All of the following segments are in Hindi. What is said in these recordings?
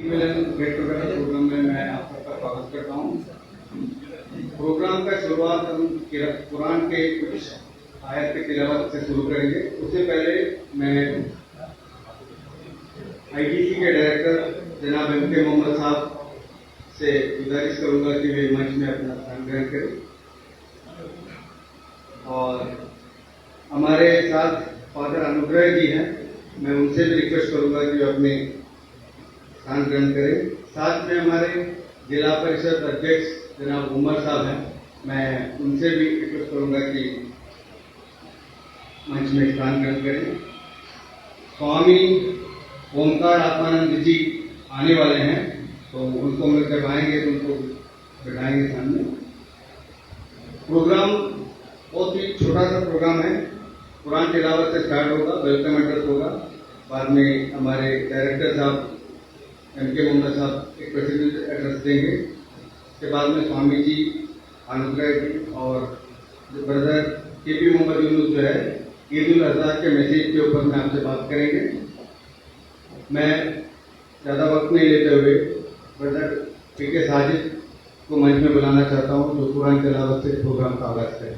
मिलन गेट टुगेदर प्रोग्राम में मैं आप सबका स्वागत करता हूँ। प्रोग्राम का शुरुआत हम कुरान के कुछ आयत के तिलावत से शुरू करेंगे। उससे पहले मैं आईटीसी के डायरेक्टर जनाब एमके मोहम्मद साहब से गुजारिश करूंगा कि वे मंच में अपना स्थान ग्रहण करें और हमारे साथ फादर अनुग्रह जी हैं, मैं उनसे भी रिक्वेस्ट करूंगा कि वे अपने स्थान ग्रहण करें। साथ में हमारे जिला परिषद अध्यक्ष जनाब उमर साहब हैं, मैं उनसे भी रिक्वेस्ट करूंगा कि मंच में स्थान ग्रहण करें। स्वामी ओमकार आत्मानंद जी आने वाले हैं, तो उनको हम जब आएंगे तो उनको बैठाएंगे सामने। प्रोग्राम बहुत ही छोटा सा प्रोग्राम है। कुरान तिलावत से स्टार्ट होगा, वेलकम एड्रेस होगा, बाद में हमारे डायरेक्टर साहब एमके मोहम्मद साहब एक प्रेसिडेंट एड्रेस देंगे। उसके बाद में स्वामी जी, अनुग्रह जी और ब्रदर केपी मोहम्मद यूनुस जो है ईद उल अजहा के मैसेज के ऊपर में आपसे बात करेंगे। मैं ज़्यादा वक्त नहीं लेते हुए ब्रदर पीके साजिद को मंच में बुलाना चाहता हूँ, जो कुरान तिलावत से प्रोग्राम का आगाज करें।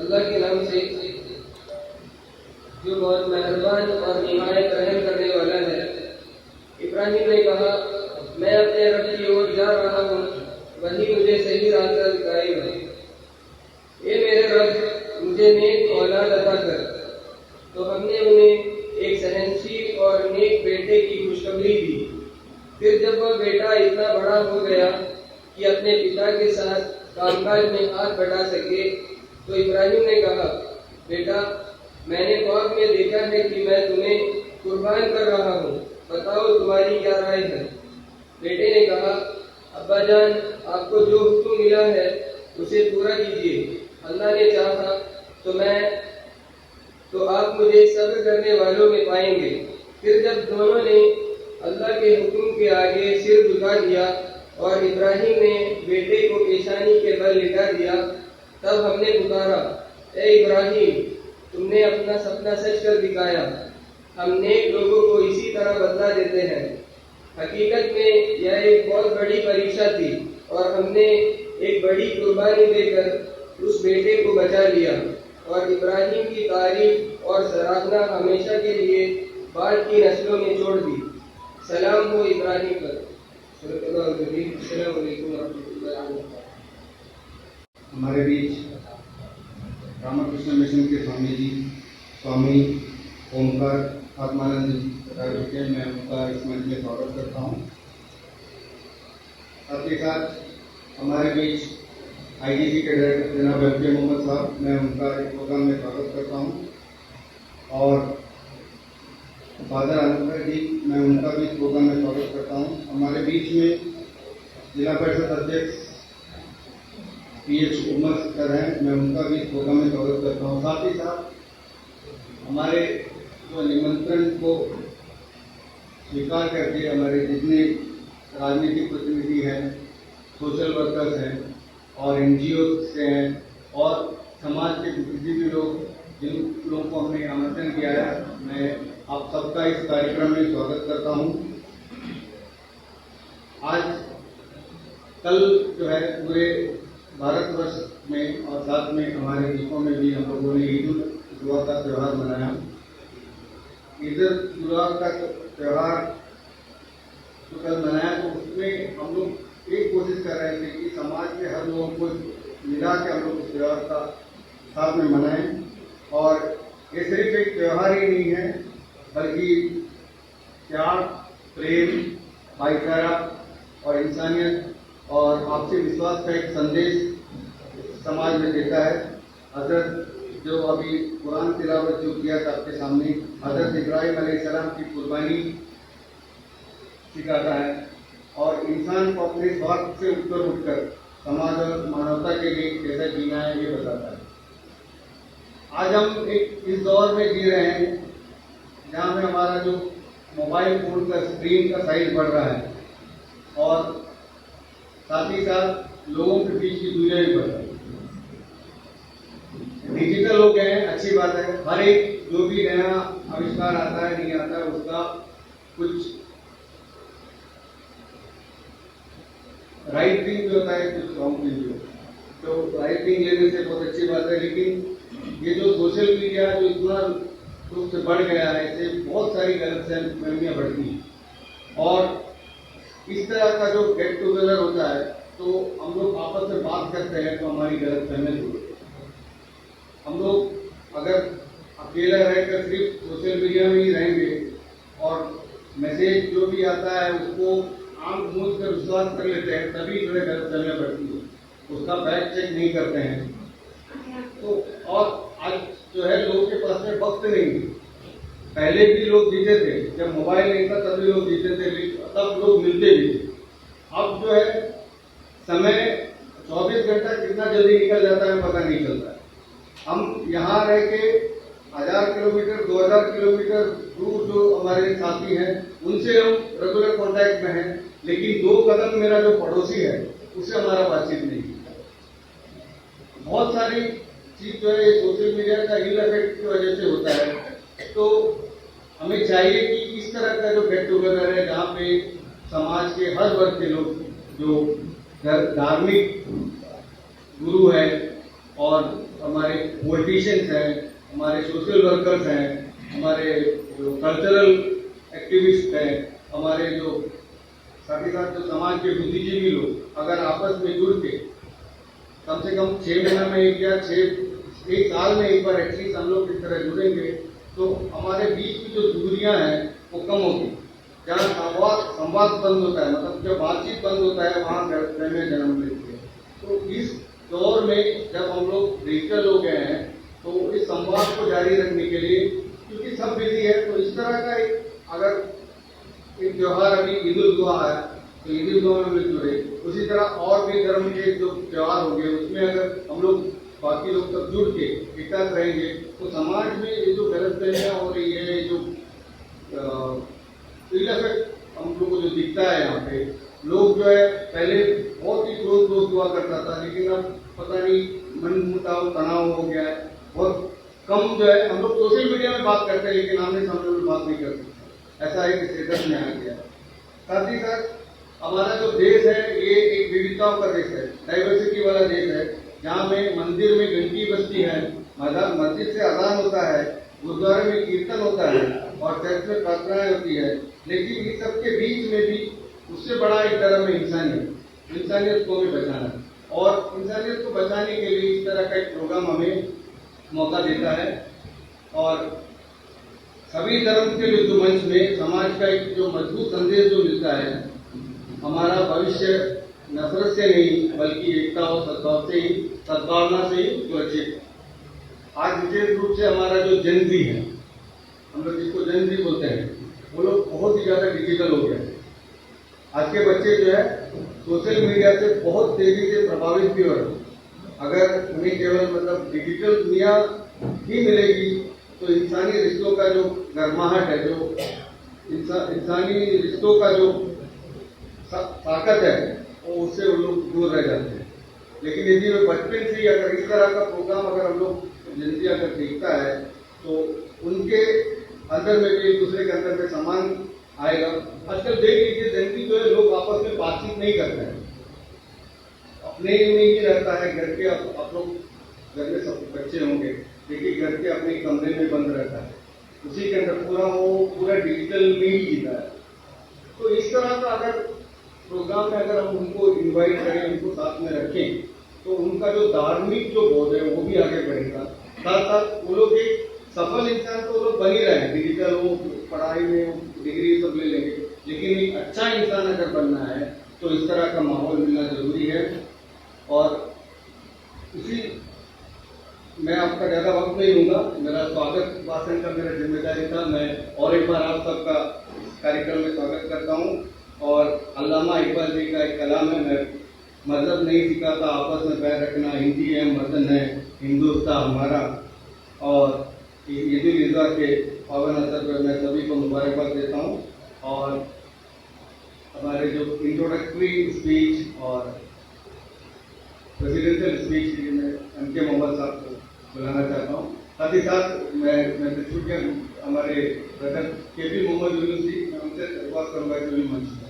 अल्लाह के नाम से जो बहुत मेहरबान और निहायत रहम करने वाला है। इब्राहिम ने कहा, मैं अपने रब की ओर जा रहा हूँ, वही मुझे सही रास्ता दिखाएगा। ये मेरे रब, मुझे नेक औलाद अता कर। तो हमने उन्हें एक सहनशील और नेक बेटे की खुशखबरी दी। फिर जब वह बेटा इतना बड़ा हो गया कि अपने पिता के साथ कामकाज में हाथ बटा सके, तो इब्राहिम ने कहा, बेटा मैंने ख्वाब में देखा है कि मैं तुम्हें कुर्बान कर रहा हूँ, बताओ तुम्हारी क्या राय है। बेटे ने कहा, अब्बा जान, आपको जो हुक्म मिला है उसे पूरा कीजिए। अल्लाह ने चाहा तो आप मुझे सब्र करने वालों में पाएंगे। फिर जब दोनों ने अल्लाह के हुक्म के आगे सिर झुका दिया और इब्राहिम ने बेटे को पेशानी के बल लिटा दिया। तब हमने पुकारा, ए इब्राहिम, तुमने अपना सपना सच कर दिखाया। हम नेक लोगों को इसी तरह बदला देते हैं। हकीकत में यह एक बहुत बड़ी परीक्षा थी और हमने एक बड़ी कुर्बानी देकर उस बेटे को बचा लिया। और इब्राहिम की तारीफ और सराहना हमेशा के लिए बाद की नस्लों ने छोड़ दी। सलाम हो इब्राहिम पर। अस्सलाम वालेकुम रहमतुल्लाहि व बरकातहू। हमारे बीच रामकृष्ण मिशन के स्वामी जी, स्वामी ओमकार आत्मानंद जी पधार चुके हैं। मैं उनका इस मंच में स्वागत करता हूँ। साथ ही साथ हमारे बीच IGC के डायरेक्टर जनाब MK मोहम्मद साहब, मैं उनका इस प्रोग्राम में स्वागत करता हूँ। और फादर आनंद जी, मैं उनका भी इस प्रोग्राम में स्वागत करता हूँ। हमारे बीच में जिला परिषद अध्यक्ष PH उमर सर हैं, मैं उनका भी इस प्रोग्राम में स्वागत करता हूँ। साथ ही साथ हमारे जो निमंत्रण को स्वीकार करके हमारे जितने राजनीतिक प्रतिनिधि हैं, सोशल वर्कर्स हैं और NGO से हैं और समाज के जितने भी लोग, जिन लोगों को हमने आमंत्रण किया है, मैं आप सबका इस कार्यक्रम में स्वागत करता हूँ। आज कल जो है पूरे भारतवर्ष में और साथ में हमारे देशों में भी हम लोगों ने ईद उल जुहा का त्यौहार मनाया। ईद उल जुहा का त्यौहार जो कल मनाया, तो उसमें हम लोग एक कोशिश कर रहे थे कि समाज के हर लोगों को मिला के हम लोग उस त्यौहार का साथ में मनाएं। और ये सिर्फ एक त्यौहार ही नहीं है, बल्कि प्यार, प्रेम, भाईचारा और इंसानियत और आपसी विश्वास का एक संदेश समाज में देता है। हजरत जो अभी कुरान तिलावत जो किया था आपके सामने, हजरत इब्राहिम अलैहिस्सलाम की कुर्बानी सिखाता है और इंसान को अपने स्वार्थ से ऊपर उठकर समाज और मानवता के लिए कैसा जीना है ये बताता है। आज हम एक इस दौर में जी रहे हैं जहाँ में हमारा जो मोबाइल फोन का स्क्रीन का साइज बढ़ रहा है और साथ ही साथ लोगों के बीच की दूरियां भी बढ़ रही है। डिजिटल हो गए हैं, अच्छी बात है। हर एक जो भी नया आविष्कार आता है, नहीं आता है, उसका कुछ राइट थिंग भी होता है, कुछ रॉन्ग थिंग भी होता है। तो राइट थिंग लेने से बहुत अच्छी बात है, लेकिन ये जो सोशल मीडिया जो इतना रूप से बढ़ गया है, इससे बहुत सारी गलतफहमियां बढ़ती हैं। और इस तरह का जो गेट टुगेदर होता है, तो हम लोग आपस में बात करते हैं तो हमारी गलतफहमियां दूर होती है। हम लोग अगर अकेला रहकर सिर्फ सोशल मीडिया में ही रहेंगे और मैसेज जो भी आता है उसको आंख मूंद कर विश्वास कर लेते हैं, तभी जो है गलतफहमियां बढ़ती है, उसका फैक्ट चेक नहीं करते हैं। तो और आज जो है लोगों के पास में वक्त नहीं। पहले भी लोग जीते थे, जब मोबाइल नहीं था तभी लोग जीते थे, तब लोग मिलते भी थे। अब जो है समय 24 घंटा कितना जल्दी निकल जाता है पता नहीं चलता है। हम यहाँ रह के 1000 किलोमीटर 2000 किलोमीटर दूर जो हमारे साथी हैं उनसे हम रेगुलर कांटेक्ट में हैं, लेकिन 2 कदम मेरा जो पड़ोसी है उससे हमारा बातचीत नहीं है। बहुत सारी चीज जो है सोशल मीडिया का इल इफेक्ट की वजह से होता है। तो हमें चाहिए कि इस तरह का जो गेट टुगेदर है, जहाँ पे समाज के हर वर्ग के लोग, जो धार्मिक गुरु हैं और हमारे पॉलिटिशियंस हैं, हमारे सोशल वर्कर्स हैं, हमारे जो कल्चरल एक्टिविस्ट हैं, हमारे जो साथ ही साथ जो समाज के बुद्धिजीवी लोग अगर आपस में जुड़ के कम से कम 6 महीने में एक या 1 साल में एक बार एटलीस्ट हम लोग इस तरह जुड़ेंगे, तो हमारे बीच की जो दूरियां हैं वो कम होगी। जहाँ संवाद बंद होता है, मतलब जब बातचीत बंद होता है, वहाँ गलतफहमियां जन्म लेती है। तो इस दौर में जब हम लोग डिजिटल हो गए हैं, तो इस संवाद को जारी रखने के लिए, क्योंकि सब बिजी है, तो इस तरह का एक त्योहार अभी ईद उल जुहा है, तो ईद उल जुहा में जुड़े। उसी तरह और भी धर्म के जो त्योहार होंगे, उसमें अगर हम लोग बाकी लोग सब जुड़ के एक साथ रहेंगे, तो समाज में ये जो गलतफहमियां हो रही है, जो इफेक्ट हम लोग को जो दिखता है यहाँ पे, लोग जो है पहले बहुत ही क्लोज क्लोज हुआ करता था, लेकिन अब पता नहीं मन मुटाव तनाव हो गया है। बहुत कम जो है हम लोग सोशल मीडिया में बात करते हैं, लेकिन आमने सामने में बात नहीं कर सकते, ऐसा एक स्टेटस में आ गया। साथ ही साथ हमारा जो देश है ये एक विविधताओं का देश है, डाइवर्सिटी वाला देश है, जहाँ में मंदिर में घंटी बजती है, मस्जिद से अजान होता है, गुरुद्वारे में कीर्तन होता है और चर्च में प्रार्थनाएं होती है। लेकिन इस सबके बीच में भी उससे बड़ा एक धर्म है इंसानियत। इंसानियत को भी बचाना है, और इंसानियत को बचाने के लिए इस तरह का एक प्रोग्राम हमें मौका देता है। और सभी धर्म के जो मंच में समाज का एक जो मजबूत संदेश जो मिलता है, हमारा भविष्य नफरत से नहीं बल्कि एकता और सद्भावना से ही सुरक्षित। आज विशेष रूप से हमारा जो जनजी है, हम लोग जिसको जनजी बोलते हैं, वो लोग बहुत ही ज्यादा डिजिटल हो गए। आज के बच्चे जो है सोशल मीडिया से बहुत तेजी से प्रभावित भी हो रहे हैं। अगर उन्हें केवल मतलब डिजिटल दुनिया ही मिलेगी तो इंसानी रिश्तों का जो गर्माहट है, जो इंसानी रिश्तों का जो ताकत है, वो उससे उन लोग दूर रह जाते हैं। लेकिन यदि वे बचपन से ही अगर इस तरह का प्रोग्राम अगर हम लोग जनती अगर देखता है तो उनके अंदर में भी एक दूसरे के अंदर में सम्मान आएगा। आजकल देख लीजिए जनती जो है लोग आपस में बातचीत नहीं करते हैं, अपने में ही रहता है। घर के आप लोग घर में सब बच्चे होंगे, देखिए घर के अपने कमरे में बंद रहता है, उसी के अंदर पूरा डिजिटल में ही जीता है। तो इस तरह का अगर प्रोग्राम में अगर हम उनको इनवाइट करें, उनको साथ में रखें, तो उनका जो धार्मिक जो बोध है वो भी आगे बढ़ेगा। साथ साथ वो लोग एक सफल इंसान तो वो लोग बन ही रहे हैं, डिजिटल हो, पढ़ाई में डिग्री सब ले लेंगे, लेकिन एक अच्छा इंसान अगर बनना है तो इस तरह का माहौल मिलना जरूरी है। और इसी मैं आपका ज्यादा वक्त नहीं लूंगा, मेरा स्वागत भाषण का मेरा जिम्मेदारी था। मैं और एक बार आप सबका कार्यक्रम में स्वागत करता हूं। और अल्लामा इकबाल जी का एक कलाम है, मैं मजहब नहीं सिखाता आपस में पैर रखना, हिंदी है वतन है हिंदुस्तान हमारा। और ईद उल अजहा के पावन अवसर पर मैं सभी को मुबारकबाद देता हूं। और हमारे जो इंट्रोडक्टरी स्पीच और प्रेसिडेंशियल स्पीच के लिए मैं एमके मोहम्मद साहब को बुलाना चाहता हूँ। साथ ही साथ मैं शुक्रिया हमारे ब्रदर केपी मोहम्मद यूनुस जी, मैं उनसे धन्यवाद करूँगा जो भी मंच है।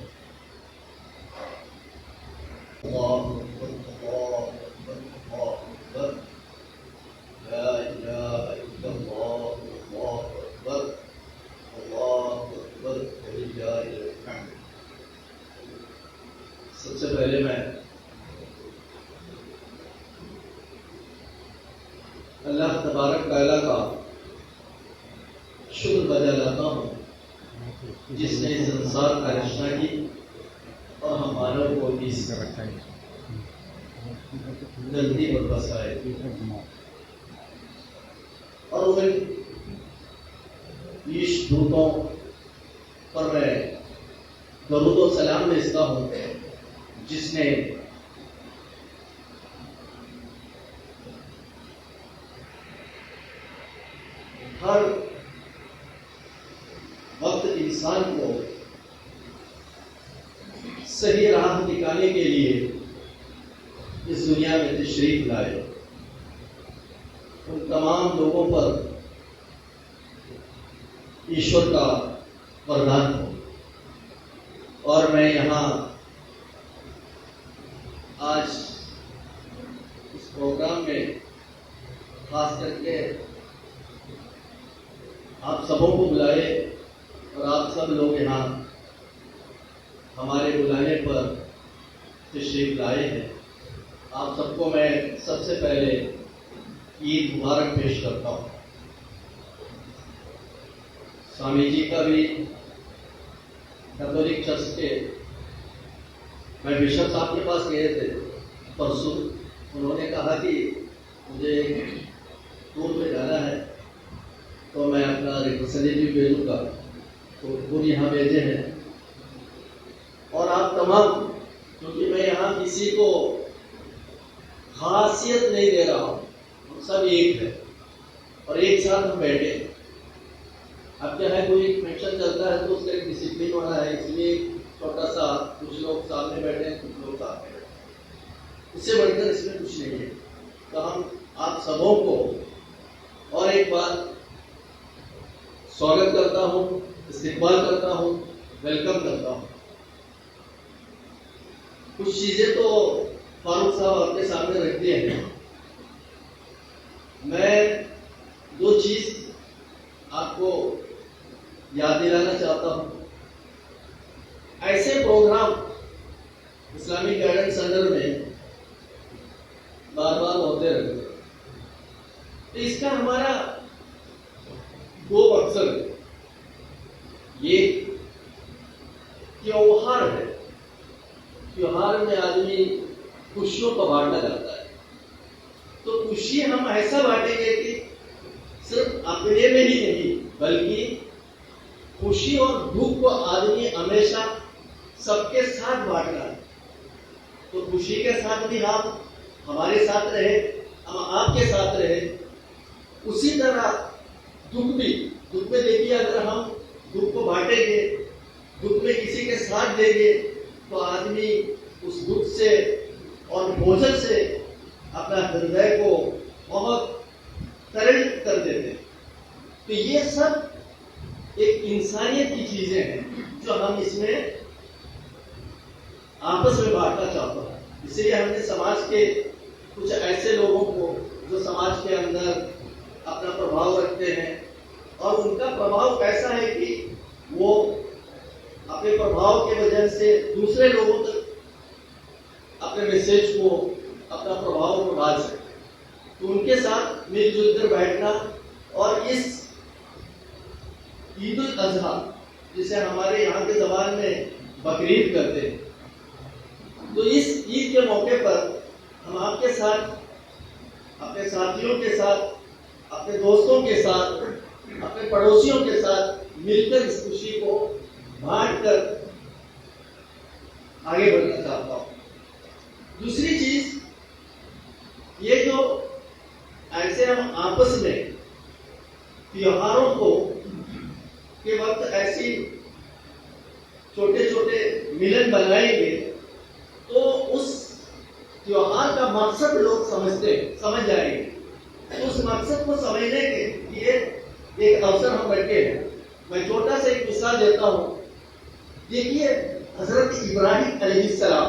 सबसे पहले मैं अल्लाह तबारक तआला का शुक्र बजा लाता हूँ जिसने संसार का रचना की और हम मानव को इस धरती पर बसाए। और उन ईश दूतों पर मैं दरूद व सलाम भेजता हूँ जिसने हर वक्त इंसान को सही राह दिखाने के लिए इस दुनिया में तशरीफ लाए। उन तमाम लोगों पर ईश्वर का वरदान हो। और मैं यहाँ आज इस प्रोग्राम में खास करके आप सबों को बुलाए और आप सब लोग यहाँ हमारे बुलाने पर तशरीफ लाए हैं। आप सबको मैं सबसे पहले ईद मुबारक पेश करता हूँ। स्वामी जी का भी कैथोलिक चर्च के मैं बिशप साहब के पास गए थे परसों। उन्होंने कहा कि मुझे टूर पे जाना है तो मैं अपना रिप्रेजेंटेटिव भेजूंगा, तो वो यहाँ भेजे हैं। और आप तमाम, क्योंकि मैं यहाँ किसी को खासियत नहीं दे रहा हूँ, हम सब एक है और एक साथ हम बैठे। अब क्या है, कोई फंक्शन चलता है तो उसका एक डिसिप्लिन होना है, इसलिए छोटा सा कुछ लोग साथ इससे बढ़कर इसमें कुछ नहीं है। तो हम आप सबों को और एक बार स्वागत करता हूं, इस्तकबाल करता हूं, वेलकम करता हूं। कुछ चीजें तो फारूक साहब आपके सामने रख दिए हैं। मैं दो चीज आपको याद दिलाना चाहता हूं। ऐसे प्रोग्राम इस्लामिक गाइडेंस सेंटर में बार बार होते रहते हैं, तो इसका हमारा दो मकसद है। ये त्योहार है, त्योहार में आदमी खुशियों को बांटना चाहता है। तो खुशी हम ऐसा बांटेंगे कि सिर्फ अपने में ही नहीं, बल्कि खुशी और दुख को आदमी हमेशा सबके साथ बांटना है। तो खुशी के साथ भी आप हमारे साथ रहे, हम आपके साथ रहे। उसी तरह दुख में देखिए, अगर हम दुख को बांटेंगे, दुख में किसी के साथ देंगे, तो आदमी उस दुख से और भोजन से अपना हृदय को बहुत तरलित कर देते हैं। तो ये सब एक इंसानियत की चीजें हैं जो हम इसमें आपस में बांटना चाहते हैं। इसलिए हमने समाज के कुछ ऐसे लोगों को जो समाज के अंदर अपना प्रभाव रखते हैं, और उनका प्रभाव ऐसा है कि वो अपने प्रभाव के वजह से दूसरे लोगों तक अपने मैसेज को, अपना प्रभाव को डाल सके। तो उनके साथ मिलजुल कर बैठना, और इस ईद उल अजहा, जिसे हमारे यहाँ के ज़बान में बकरीद कहते हैं, तो इस ईद के मौके पर हम आपके साथ, अपने साथियों के साथ, अपने दोस्तों के साथ, अपने पड़ोसियों के साथ मिलकर इस खुशी को बांटकर आगे बढ़ना चाहता हूं। दूसरी चीज, ये जो ऐसे हम आपस में त्योहारों को के वक्त ऐसी छोटे छोटे मिलन बनाएंगे, तो उस त्योहार का मकसद लोग समझ जाएंगे। तो उस मकसद को समझने के लिए एक अवसर हम बैठे हैं। मैं छोटा सा एक मिसाल देता हूं। देखिए, हजरत इब्राहिम अलैहिस्सलाम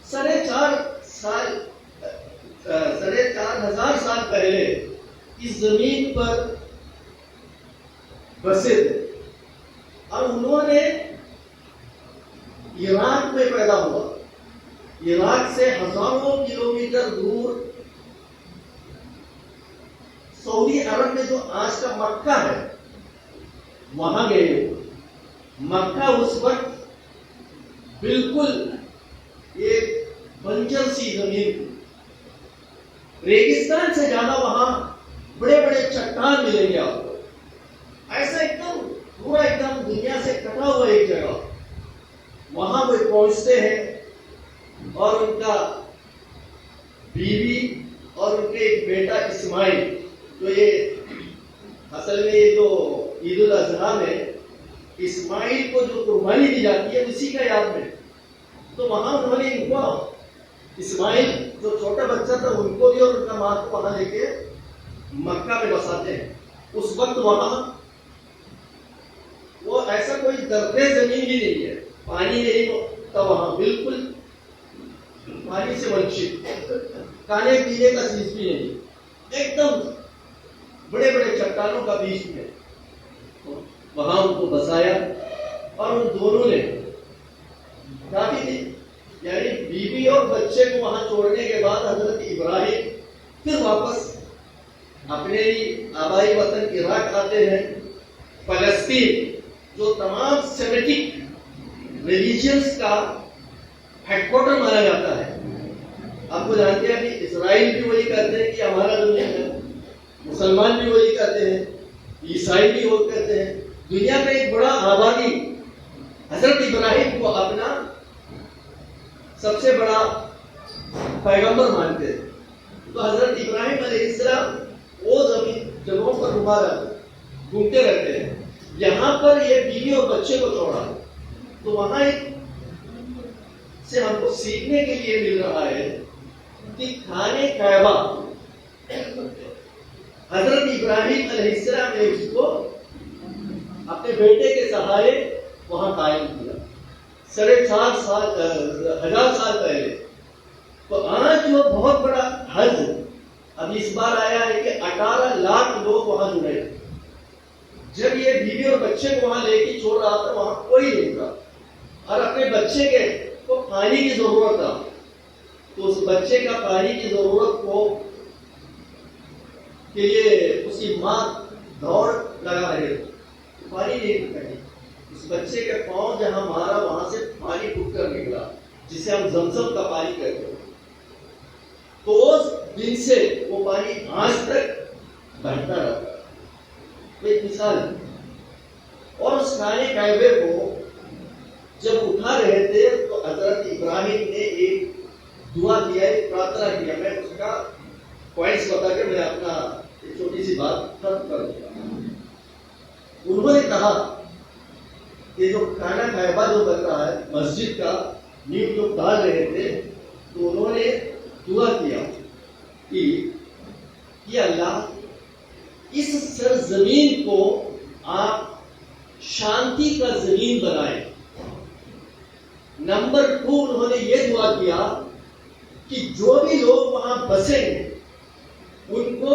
4,500 साल पहले इस जमीन पर बसे थे, और उन्होंने इराक में पैदा हुआ। इराक से हजारों किलोमीटर दूर सऊदी अरब में जो आज का मक्का है, वहां गए। मक्का उस वक्त बिल्कुल एक बंजर सी जमीन थी। रेगिस्तान से ज्यादा वहां बड़े बड़े चट्टान मिलेंगे आपको। ऐसा एकदम पूरा एकदम दुनिया से कटा हुआ एक जगह, वहां वो पहुंचते हैं, और उनका बीवी और उनके एक बेटा इस्माइल, तो ये असल में ये जो ईद उल अजहा में इस्माइल को जो कुर्बानी दी जाती है, उसी का याद में, तो वहां उन्होंने इनको इस्माइल जो छोटा बच्चा था उनको भी और उनका मां को वहां लेके मक्का में बसाते हैं। उस वक्त वहां वो ऐसा कोई दरख्त जमीन ही नहीं है, पानी नहीं था वहां, बिल्कुल पानी से वंचित, खाने पीने का चीज भी नहीं, एकदम बड़े बड़े चट्टानों का बीच में वहां उनको बसाया। और उन दोनों ने काफी दिन, यानी बीवी और बच्चे को वहां छोड़ने के बाद हजरत इब्राहिम फिर वापस अपने ही आबाई वतन इराक आते हैं। फलस्तीन जो तमाम सेमेटिक रिलीजियंस का हेडक्वार्टर माना जाता है, आपको जानते हैं, अभी इजराइल भी वही कहते हैं कि हमारा दुनिया है, मुसलमान भी वही कहते हैं, ईसाई भी वही कहते हैं। दुनिया में एक बड़ा आबादी हजरत इब्राहिम को अपना सबसे बड़ा पैगंबर मानते हैं। तो हजरत इब्राहिम अलैहिस्सलाम वो जगहों पर घूमते रहते हैं। यहाँ पर ये बीवी और बच्चे को छोड़ा, तो वहां एक से हमको सीखने के लिए मिल रहा है कि खाने कैबा हजरत इब्राहिम अलैहिस्सलाम ने उसको अपने बेटे के सहारे वहां कायम किया 4.5 साल 1000 साल पहले। तो आज जो बहुत बड़ा हज अब इस बार आया है कि 18 लाख लोग वहां जुड़े। जब ये बीवी और बच्चे को वहां लेके छोड़ रहा था, वहां कोई नहीं था और अपने बच्चे के को पानी की जरूरत था, तो उस बच्चे का पानी की जरूरत को के लिए उसकी मां दौड़ लगा रहे थे, पानी नहीं निकली। उस बच्चे के पांव जहां मारा वहां से पानी फूट कर निकला, जिसे हम जमजम का पानी कहते हैं। तो उस दिन से वो पानी आज तक बहता रहता। एक मिसाल। और उस खाने कैबे को जब उठा रहे थे तो हजरत इब्राहिम ने एक दुआ किया, एक प्रार्थना किया। मैं उसका पॉइंट्स बता के मैं अपना एक छोटी सी बात खत्म कर दूंगा। उन्होंने कहा कि जो खाना कैबा जो बन रहा है, मस्जिद का नींव जो डाल रहे थे, तो उन्होंने दुआ किया कि अल्लाह इस सरजमीन को आप शांति का जमीन बनाए। नंबर 2 उन्होंने ये दुआ किया कि जो भी लोग वहां बसेंगे उनको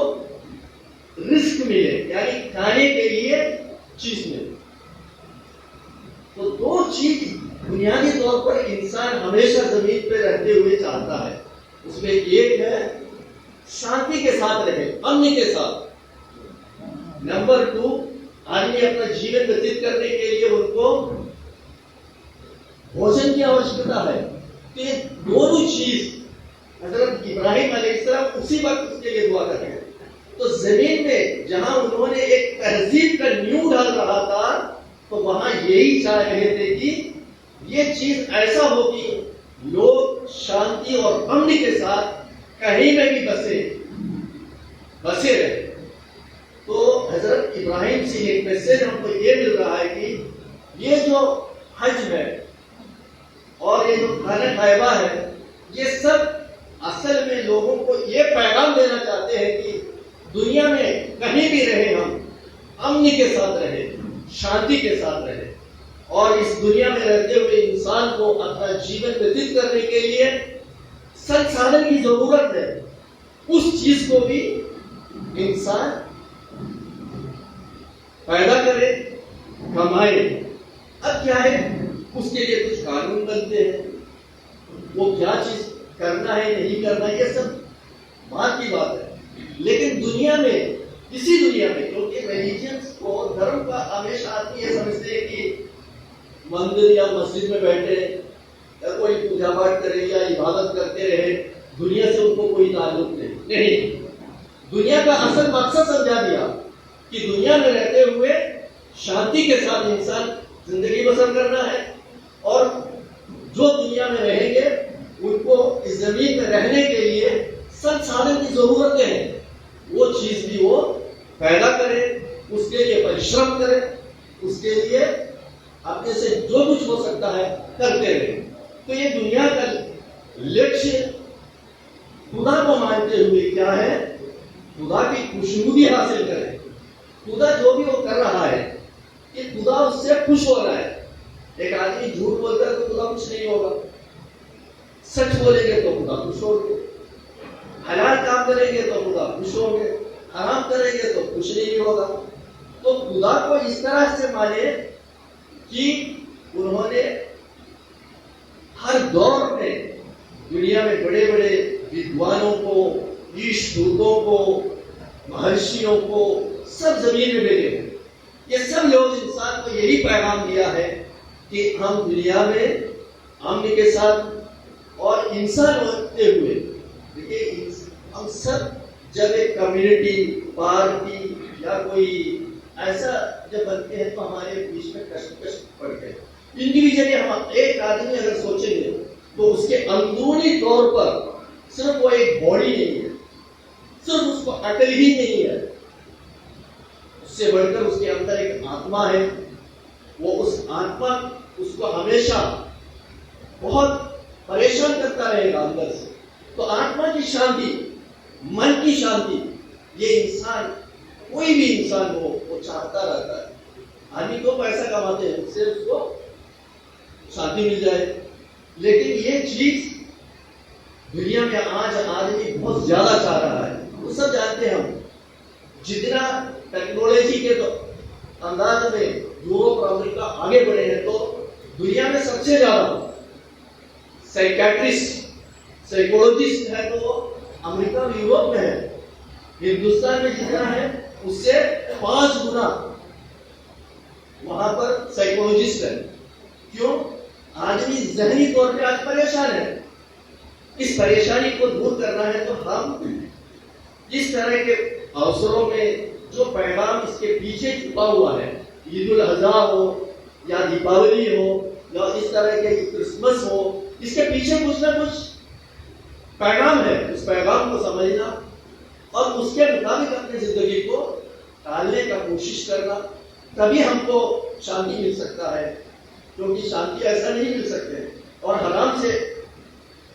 रिस्क मिले, यानी खाने के लिए चीज मिले। तो 2 चीज बुनियादी तौर पर इंसान हमेशा जमीन पे रहते हुए चाहता है। उसमें एक है शांति के साथ रहे, अमन के साथ। नंबर 2 आदमी अपना जीवन व्यतीत करने के लिए उनको भोजन की आवश्यकता है। तो ये दोनों चीज हजरत इब्राहिम अलैहिस्सलाम उसी वक्त उसके लिए दुआ कर रहे हैं। तो जमीन में जहां उन्होंने एक तहजीब का नींव डाल रहा था, तो वहां यही चाह रहे थे कि ये चीज ऐसा हो कि लोग शांति और अमन के साथ कहीं में भी बसे रहे। तो हजरत इब्राहिम से एक मैसेज हमको ये मिल रहा है कि ये जो हज है और ये जो खाना कैबा है, ये सब असल में लोगों को ये पैगाम देना चाहते हैं कि दुनिया में कहीं भी रहे हम अमन के साथ रहे, शांति के साथ रहे। और इस दुनिया में रहते हुए इंसान को अपना जीवन व्यतीत करने के लिए संसाधन की जरूरत है। उस चीज को भी इंसान पैदा करे, कमाए। अब क्या है, उसके लिए कुछ कानून बनते हैं, वो क्या चीज करना है नहीं करना है, ये सब बात की बात है। लेकिन दुनिया में, इसी दुनिया में, क्योंकि रिलीजियंस को, धर्म का हमेशा आदमी ये समझते हैं कि मंदिर या मस्जिद में बैठे या कोई पूजा पाठ करे या इबादत करते रहे, दुनिया से उनको कोई ताल्लुक नहीं। दुनिया का असल मकसद समझा दिया कि दुनिया में रहते हुए शांति के साथ इंसान जिंदगी बसर करना है, और जो दुनिया में रहेंगे उनको इस जमीन में रहने के लिए संसाधन की जरूरतें हैं, वो चीज भी वो पैदा करे, उसके लिए परिश्रम करे, उसके लिए अपने से जो कुछ हो सकता है करते रहे। तो ये दुनिया का लक्ष्य खुदा को मानते हुए क्या है, खुदा की खुशनुदी हासिल करें। खुदा जो भी वो कर रहा है कि खुदा उससे खुश हो रहा है। एक आदमी झूठ बोलता है तो खुदा खुश नहीं होगा, सच बोलेंगे तो खुदा खुश होंगे, हलाल काम करेंगे तो खुदा खुश होंगे, हराम करेंगे तो खुश नहीं होगा। तो खुदा को इस तरह से माने कि उन्होंने हर दौर में दुनिया में बड़े बड़े विद्वानों को, ईशदूतों को, महर्षियों को सब जमीन में भेजे। ये सब लोग इंसान को यही पैगाम दिया है कि हम दुनिया में अमन के साथ और इंसान होते हुए, देखिए हम सब जब एक कम्युनिटी, पार्टी या कोई ऐसा जब बनते हैं तो हमारे बीच में कष्ट पड़ते हैं। इंडिविजुअली हम एक आदमी अगर सोचेंगे तो उसके अंदरूनी तौर पर सिर्फ वो एक बॉडी नहीं है, सिर्फ उसको अकल ही नहीं है, उससे बढ़कर उसके अंदर एक आत्मा है। वो उस आत्मा उसको हमेशा बहुत परेशान करता रहेगा अंदर से। तो आत्मा की शांति, मन की शांति, ये इंसान, कोई भी इंसान हो, वो चाहता रहता है। आदमी को पैसा कमाते हैं, उससे उसको शांति मिल जाए, लेकिन ये चीज दुनिया में आज आदमी बहुत ज्यादा चाह रहा है। वो सब जानते हैं हम, जितना टेक्नोलॉजी के तो अंदाज में यूरोप और अमेरिका आगे बढ़े हैं, तो दुनिया में सबसे ज्यादा साइकियाट्रिस्ट, साइकोलॉजिस्ट है तो अमेरिका और यूरोप में है। हिंदुस्तान में जितना है उससे 5 गुना वहां पर साइकोलॉजिस्ट है। क्यों? आदमी जहनी तौर पे आज परेशान है। इस परेशानी को दूर करना है तो हम इस तरह के अवसरों में जो पैगाम इसके पीछे छुपा हुआ है, ईद उल अजहा हो या दीपावली हो या इस तरह के क्रिसमस हो, इसके पीछे कुछ ना कुछ पैगाम है। उस पैगाम को समझना और उसके मुताबिक अपनी जिंदगी को टालने का कोशिश करना, तभी हमको शांति मिल सकता है। क्योंकि शांति ऐसा नहीं मिल सकते और हराम से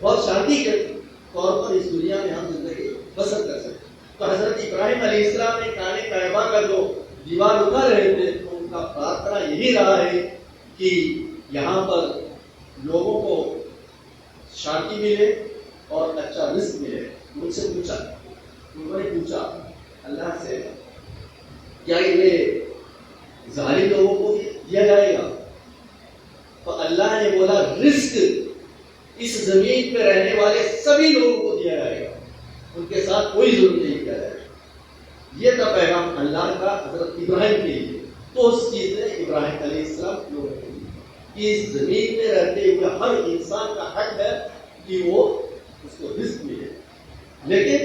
बहुत शांति के तौर पर इस दुनिया में हम जिंदगी बसर कर सकते। तो हजरत इब्राहिम अलैहिस्सलाम ने काने कायबा का जो दीवार उठा रहे थे, तो उनका प्रार्थना यही रहा है कि यहाँ पर लोगों को शांति मिले और अच्छा रिस्क मिले। उनसे पूछा, उन्होंने पूछा अल्लाह से, क्या ये जालिम लोगों को दिया जाएगा? तो अल्लाह ने बोला, रिस्क इस जमीन पे रहने वाले सभी लोगों को दिया जाएगा, उनके साथ कोई जुल्म नहीं किया जाएगा। ये था पैगाम अल्लाह का हजरत इब्राहिम के लिए। तो उस चीज ने इब्राहिम अलैहिस्सलाम लोगों के लिए, इस जमीन में रहते हुए हर इंसान का हक है कि वो उसको रिस्क मिले। लेकिन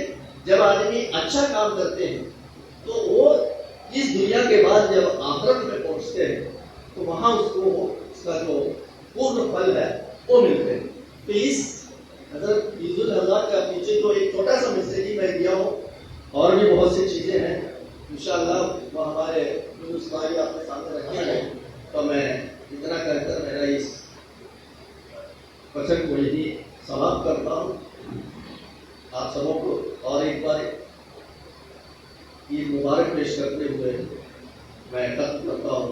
जब आदमी अच्छा काम करते हैं तो वो इस दुनिया के बाद जब आखिरत में पहुंचते हैं तो वहां उसको उसका जो पूर्ण फल है वो मिलते हैं। तो इस हजरत ईद उल अज़हा का पीछे जो एक छोटा सा मैसेज ही मैं दिया हूँ, और भी बहुत सी चीजें हैं इंशाअल्लाह वो हमारे भाई आपके सामने रखेंगे। तो मैं इतना कहकर मेरा इस वचन को यही समाप्त करता हूँ। आप सबों को और एक बार ईद मुबारक पेश करते हुए मैं खत्म करता हूँ।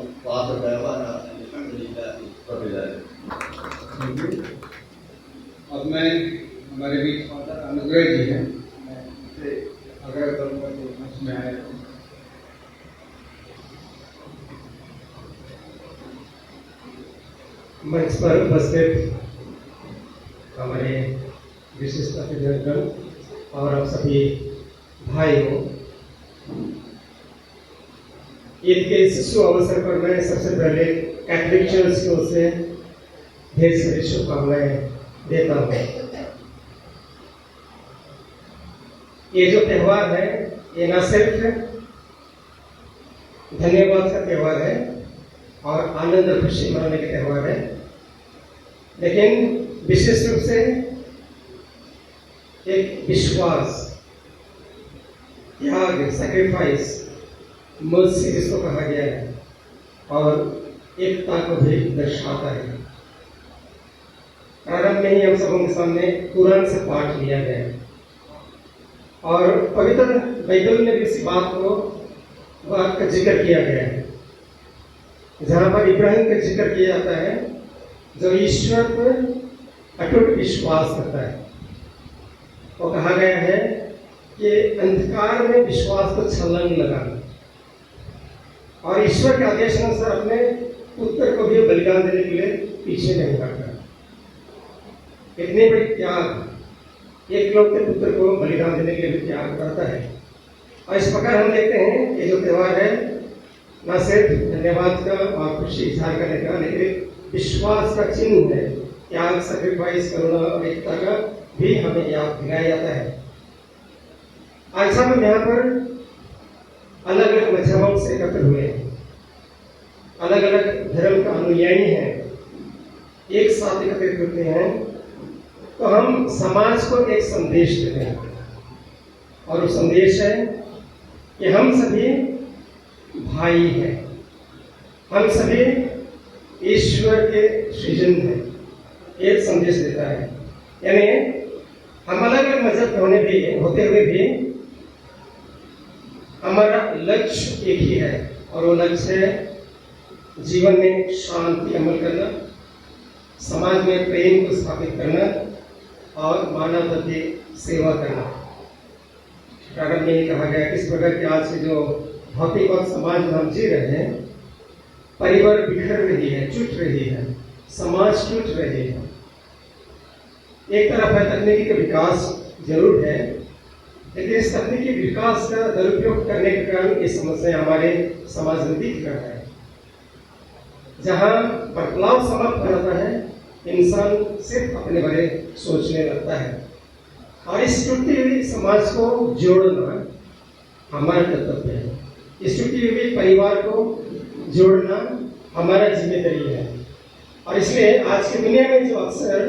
अब मैं हमारे बीच फादर अनुग्रह जी हैं, मैं उनसे आग्रह करूँगा कि मंच में आए। मंच पर उपस्थित हमारे विशिष्ट अतिथिगण और आप सभी भाइयों, ईद के इस शुभ अवसर पर मैं सबसे पहले कैथोलिक चर्च की ओर से ढेर सारी शुभकामनाएं देता हूँ। ये जो त्यौहार है ये न सिर्फ धन्यवाद का त्यौहार है और आनंद और खुशी मनाने का त्यौहार है, लेकिन विशेष रूप से एक विश्वास, त्याग, सैक्रिफाइस, मर्सी जिसको कहा गया है, और एकता को भी दर्शाता है। प्रारंभ में ही हम सबों के सामने कुरान से पाठ लिया गया है और पवित्र बाइबल में भी इसी बात का जिक्र किया गया है, जहां पर इब्राहिम का जिक्र किया जाता है जो ईश्वर पर अटूट विश्वास करता है। वो कहा गया है कि अंधकार में विश्वास को छलांग लगाना और ईश्वर के आदेश अनुसार अपने पुत्र को भी बलिदान देने के लिए पीछे नहीं हटना। इतनी बड़ी त्याग, एक लौते पुत्र को बलिदान देने के लिए त्याग करता है। और इस प्रकार हम देखते हैं ये जो त्यौहार है न सिर्फ धन्यवाद का और खुशी इजहार करने का, लेकिन विश्वास का चिन्ह है। त्याग, सैक्रिफाइस, करुणा और एकता का भी हमें याद दिलाया जाता है। आज हम यहाँ पर अलग अलग मजहबों से एकत्र हुए हैं, अलग अलग धर्म का अनुयायी हैं, एक साथ एकत्रित होते हैं तो हम समाज को एक संदेश देते हैं, और वो संदेश है कि हम सभी भाई हैं, हम सभी ईश्वर के सृजन हैं। एक संदेश देता है यानी हम अलग अलग मजहब के होते हुए भी हमारा लक्ष्य एक ही है, और वो लक्ष्य है जीवन में शांति अमल करना, समाज में प्रेम को स्थापित करना और मानवता की सेवा करना। प्रारंभ में ही कहा गया किस प्रकार के आज से जो भौतिक और समाज में हम जी रहे हैं, परिवार बिखर रही है, टूट रही है, समाज टूट रही है। एक तरफ है तकनीकी का विकास जरूर है, लेकिन इस तकनीकी विकास का दुरुपयोग करने के कारण ये समस्या हमारे समाज में दिख रहा है। जहां बदलाव समाप्त हो जाता है, इंसान सिर्फ अपने बारे सोचने लगता है, और इस टूटी हुई समाज को जोड़ना हमारा कर्तव्य है। इस टूटी हुई परिवार को जोड़ना हमारा जिम्मेदारी है। और इसलिए आज की दुनिया में जो अक्सर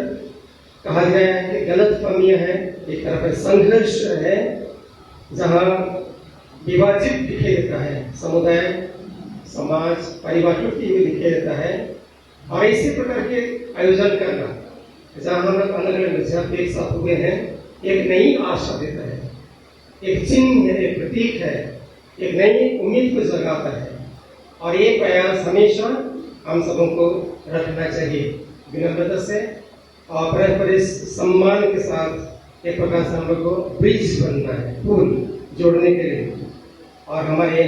कहा गया है कि गलतफहमियां हैं, एक तरफ है संघर्ष है, जहां विभाजित दिखाई देता है, समुदाय, समाज, परिवार टूटी हुई दिखाई देता है। और इसी प्रकार के आयोजन करना, जहां हम लोग अलग अलग मजहब एक साथ हुए हैं, एक नई आशा देता है, एक चिन्ह है, एक प्रतीक है, एक नई उम्मीद को जगाता है। और ये प्रयास हमेशा हम सबों को रखना चाहिए, विनम्रता से और परस्पर सम्मान के साथ। एक प्रकार से हम लोग को ब्रिज बनना है, पुल जोड़ने के लिए। और हमारे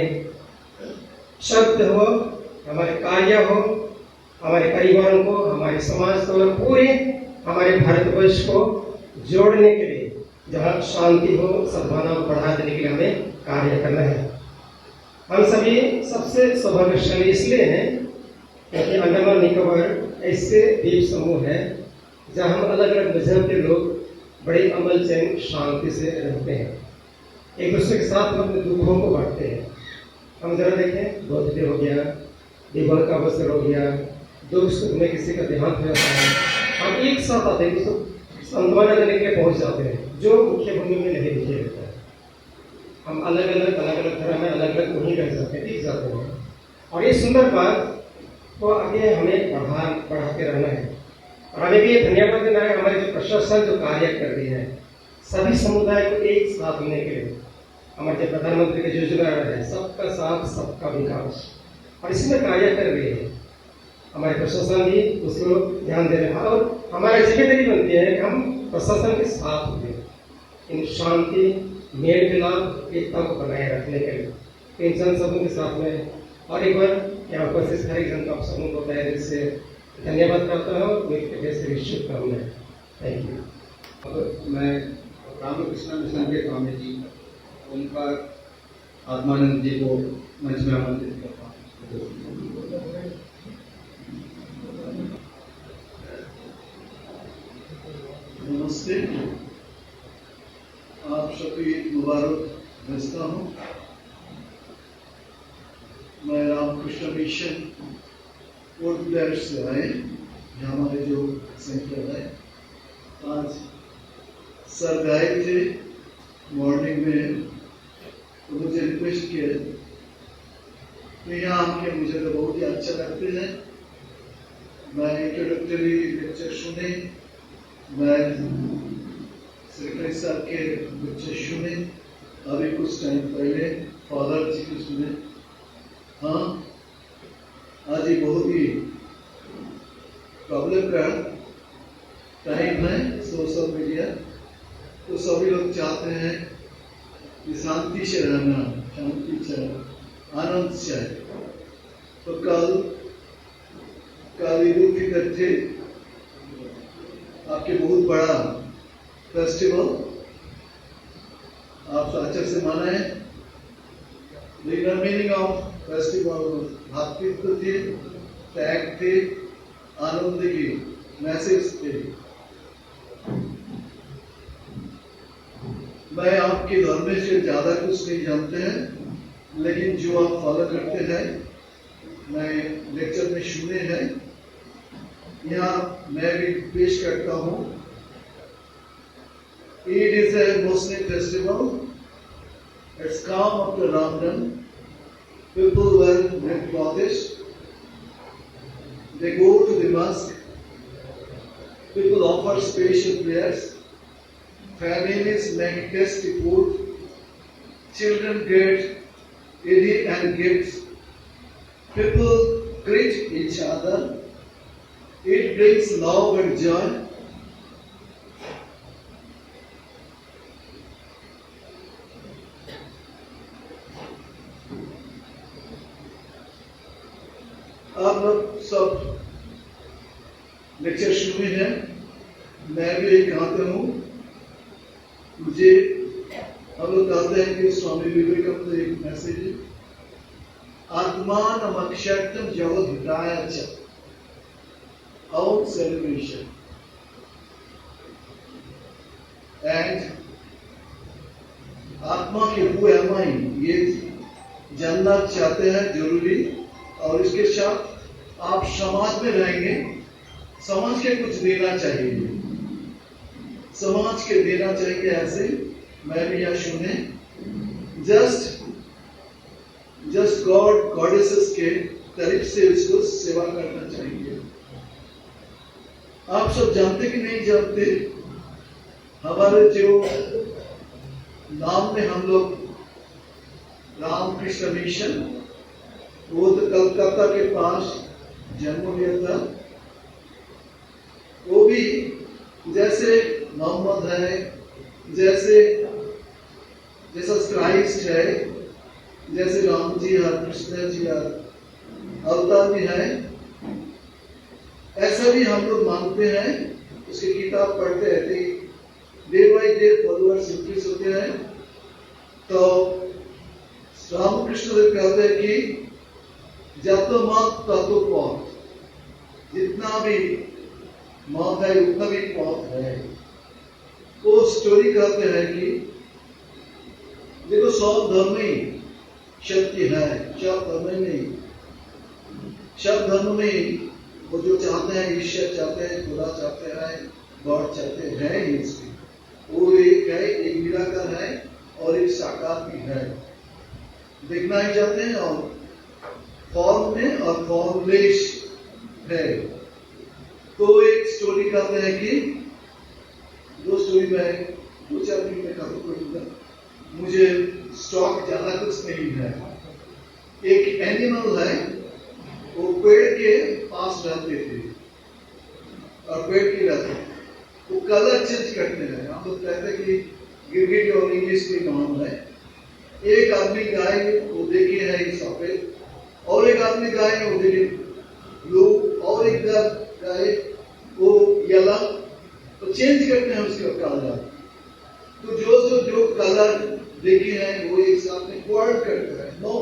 शब्द हो, हमारे कार्य हो, हमारे परिवारों को, हमारे समाज को और पूरे हमारे भारतवर्ष को जोड़ने के लिए, जहाँ शांति हो, सद्भावना को बढ़ा देने के लिए हमें कार्य करना है। हम सभी सबसे सौभाग्यशाली इसलिए हैं क्योंकि अंडमान निकोबार ऐसे द्वीप समूह है जहाँ हम अलग अलग मजहब के लोग बड़े अमल चैन शांति से रहते हैं, एक दूसरे के साथ अपने दुखों को बांटते हैं। हम जरा देखें, बर्थडे हो गया, विवाह का अवसर हो गया, दुख सुख में किसी का देहांत हो जाता है, हम एक साथ आते हैं, उसको सांत्वना देने के लिए पहुंच जाते हैं, जो मुख्य भूमि में नहीं दिखाई देता है। हम अलग अलग धर्म में अलग अलग नहीं रह सकते, दिख जाते हैं। और ये सुंदर बात को आगे हमें बढ़ाते रहना है। और हमें भी ये धन्यवाद देना है हमारे जो प्रशासन जो कार्य कर रही है, सभी समुदाय को एक साथ होने के लिए। हमारे जो प्रधानमंत्री की योजना है सबका साथ सबका विकास, और इसमें कार्य कर रही है। हमारे प्रशासन भी उसको ध्यान दे रहे हैं, और हमारी जिम्मेदारी बनती है कि हम प्रशासन के साथ हों इन शांति, मेल मिलाप, एकता को बनाए रखने के लिए इन जन सबों के साथ में। और एक बार यहाँ उपस्थित हर एक जन का आप सबों को तहे दिल से धन्यवाद करता हूँ, जैसे शुभकामनाएं। Thank you. मैं रामकृष्ण मिशन के स्वामी जी ओंकार आत्मानंद जी को मंच में आमंत्रित करता हूँ। नमस्ते, आप सभी मुबारक भेजता हूँ। मैं रामकृष्ण मिशन पोर्ट ब्लेयर से आए, यहाँ हमारे जो सेंटर है। आज सर गए थे मॉर्निंग में, तो मुझे रिक्वेस्ट किया तो यहाँ आके मुझे तो बहुत ही अच्छा लगते हैं। मैं इंट्रोडक्टरी लेक्चर सुने, मैं सेक्रेटरी साहब के लेक्चर सुने, अभी कुछ टाइम पहले फादर जी को सुने। हाँ, आज ये बहुत ही प्रॉब्लम का टाइम है सोशल मीडिया, तो सभी लोग चाहते हैं कि शांति से रहना, शांति से आनंद से। तो कल ईद उल फितर थे, आपके बहुत बड़ा फेस्टिवल आप अच्छे से मनाए। द मीनिंग ऑफ फेस्टिवल भातृत्व थे, त्याग थे, आनंद की मैसेज थे। मैं आपके धर्म से ज्यादा कुछ नहीं जानते हैं, लेकिन जो आप फॉलो करते हैं मैं लेक्चर में सुने हैं, यहाँ मैं भी पेश करता हूँ। Eid is a Muslim festival. It's come after Ramadan. People wear red clothes. They go to the mosque. People offer special prayers. Families make tasty food. Children get easy and gifts. People greet each other. It brings love and joy. आप लोग सब लेक्चर शुरू हैं, मैं भी एक कहता हूँ, मुझे हम लोग कहते हैं कि स्वामी विवेकानंद एक मैसेज है, आत्मान अक्षरतम जगत हिताय च, our celebration, and आत्मा के who am I ये जानना चाहते हैं जरूरी, और इसके साथ आप समाज में रहेंगे, समाज के कुछ देना चाहिए, समाज के देना चाहिए, ऐसे मैं भी यहाँ सुने, जस्ट गॉड गॉडेसेस के तरफ से उसको सेवा करना चाहिए। आप सब जानते कि नहीं जानते, हमारे जो नाम में हम लोग रामकृष्ण मिशन, वो तो कलकत्ता के पास जन्म लिया था, वो भी जैसे मोहम्मद है, जैसा क्राइस्ट है, जैसे राम जी है, कृष्ण जी है, अवतार भी है, ऐसा भी हम लोग मानते हैं। उसकी किताब पढ़ते रहते, day by day followers increase होते हैं। तो रामकृष्ण देव कहते हैं कि जातो मत ततो पौध, जितना भी मौत है उतना भी पौध है। वो स्टोरी कहते हैं कि देखो सब धर्म में शक्ति है, सब धर्म में नहीं, सब धर्म में वो जो चाहते हैं, ईश्वर चाहते हैं, खुदा चाहते हैं, गॉड चाहते हैं, इसकी वो एक है, एक निराकार है और एक साकार भी है, देखना ही चाहते हैं, और फॉर्म में और फॉर्मलेस है। तो एक स्टोरी कहते हैं कि दो स्टोरी में 2-4 मिनट में खत्म कर दूंगा, मुझे स्टॉक ज्यादा कुछ नहीं है। एक एनिमल है, वो पेड़ के पास रहते थे और पेड़ के रहते, वो कलर चेंज करते हैं। हम लोग कहते हैं कि गिरगिट और इंग्लिश में नाम है। एक आदमी गाय वो देखे है सफेद, और एक आदमी गाय वो देखे ब्लू, और एक गाय वो येलो, तो चेंज करते हैं उसका कलर। तो जो कलर देखे हैं वो एक साथ में वर्ड करते हैं, नो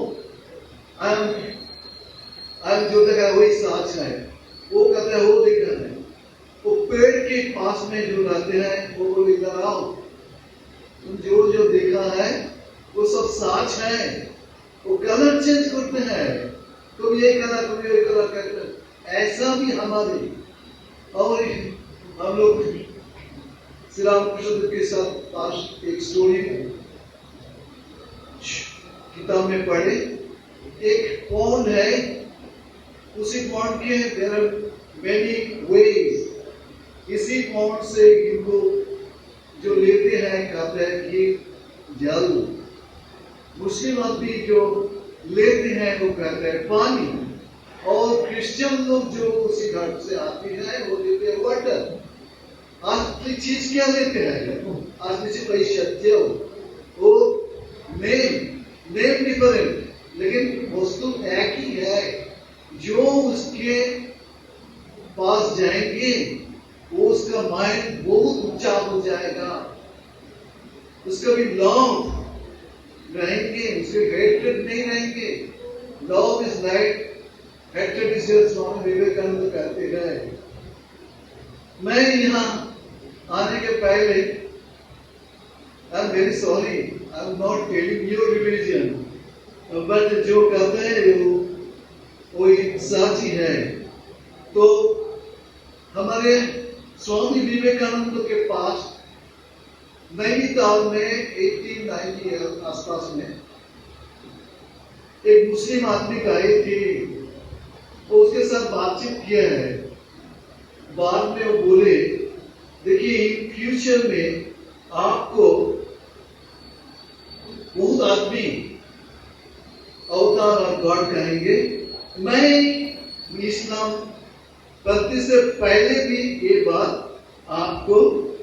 आई एम जो देखा वही सच है, वो कहते हैं वो देखा है। वो पेड़ के पास में जो रहते हैं वो बोले इधर आओ, तुम जो देखा है वो सब सच है। वो कलर चेंज करते हैं, तुम ये कलर तुम ये कलर करते हैं, ऐसा भी हमारे। और हम लोग श्री रामकृष्ण के साथ पास एक स्टोरी किताब में पढ़े, एक पॉन्ड है, उसी पॉन्ड के देयर आर मेनी वेज। इसी पॉन्ड से इनको जो लेते हैं कहते हैं कि जल, मुस्लिम आदमी जो लेते हैं वो कहते हैं पानी, और क्रिश्चियन लोग जो उसी घाट से आते हैं वो लेते हैं वाटर। आज चीज क्या लेते हैं, आज किसी कोई सत्य हो, वो नेम डिफरेंट, लेकिन वस्तु एक ही है। जो उसके पास जाएंगे वो उसका माइंड बहुत ऊंचा हो जाएगा, उसका भी लव रहेंगे, उसके हेट्रेड नहीं रहेंगे। Love is light, hatred is just, Swami Vivekanand कहते हैं। मैं यहाँ आने के पहले I am very sorry, I am not telling your religion, but जो कहते हैं वो सच ही है। तो हमारे स्वामी विवेकानंद के पास नैनीताल में 1890 आसपास में एक मुस्लिम आदमी गए थे, तो उसके साथ बातचीत किया है। बाद में वो बोले देखिए फ्यूचर में आपको बहुत आदमी अवतार और गॉड कहेंगे। मैं इस्लाम पढ़ने से पहले भी ये बात आपको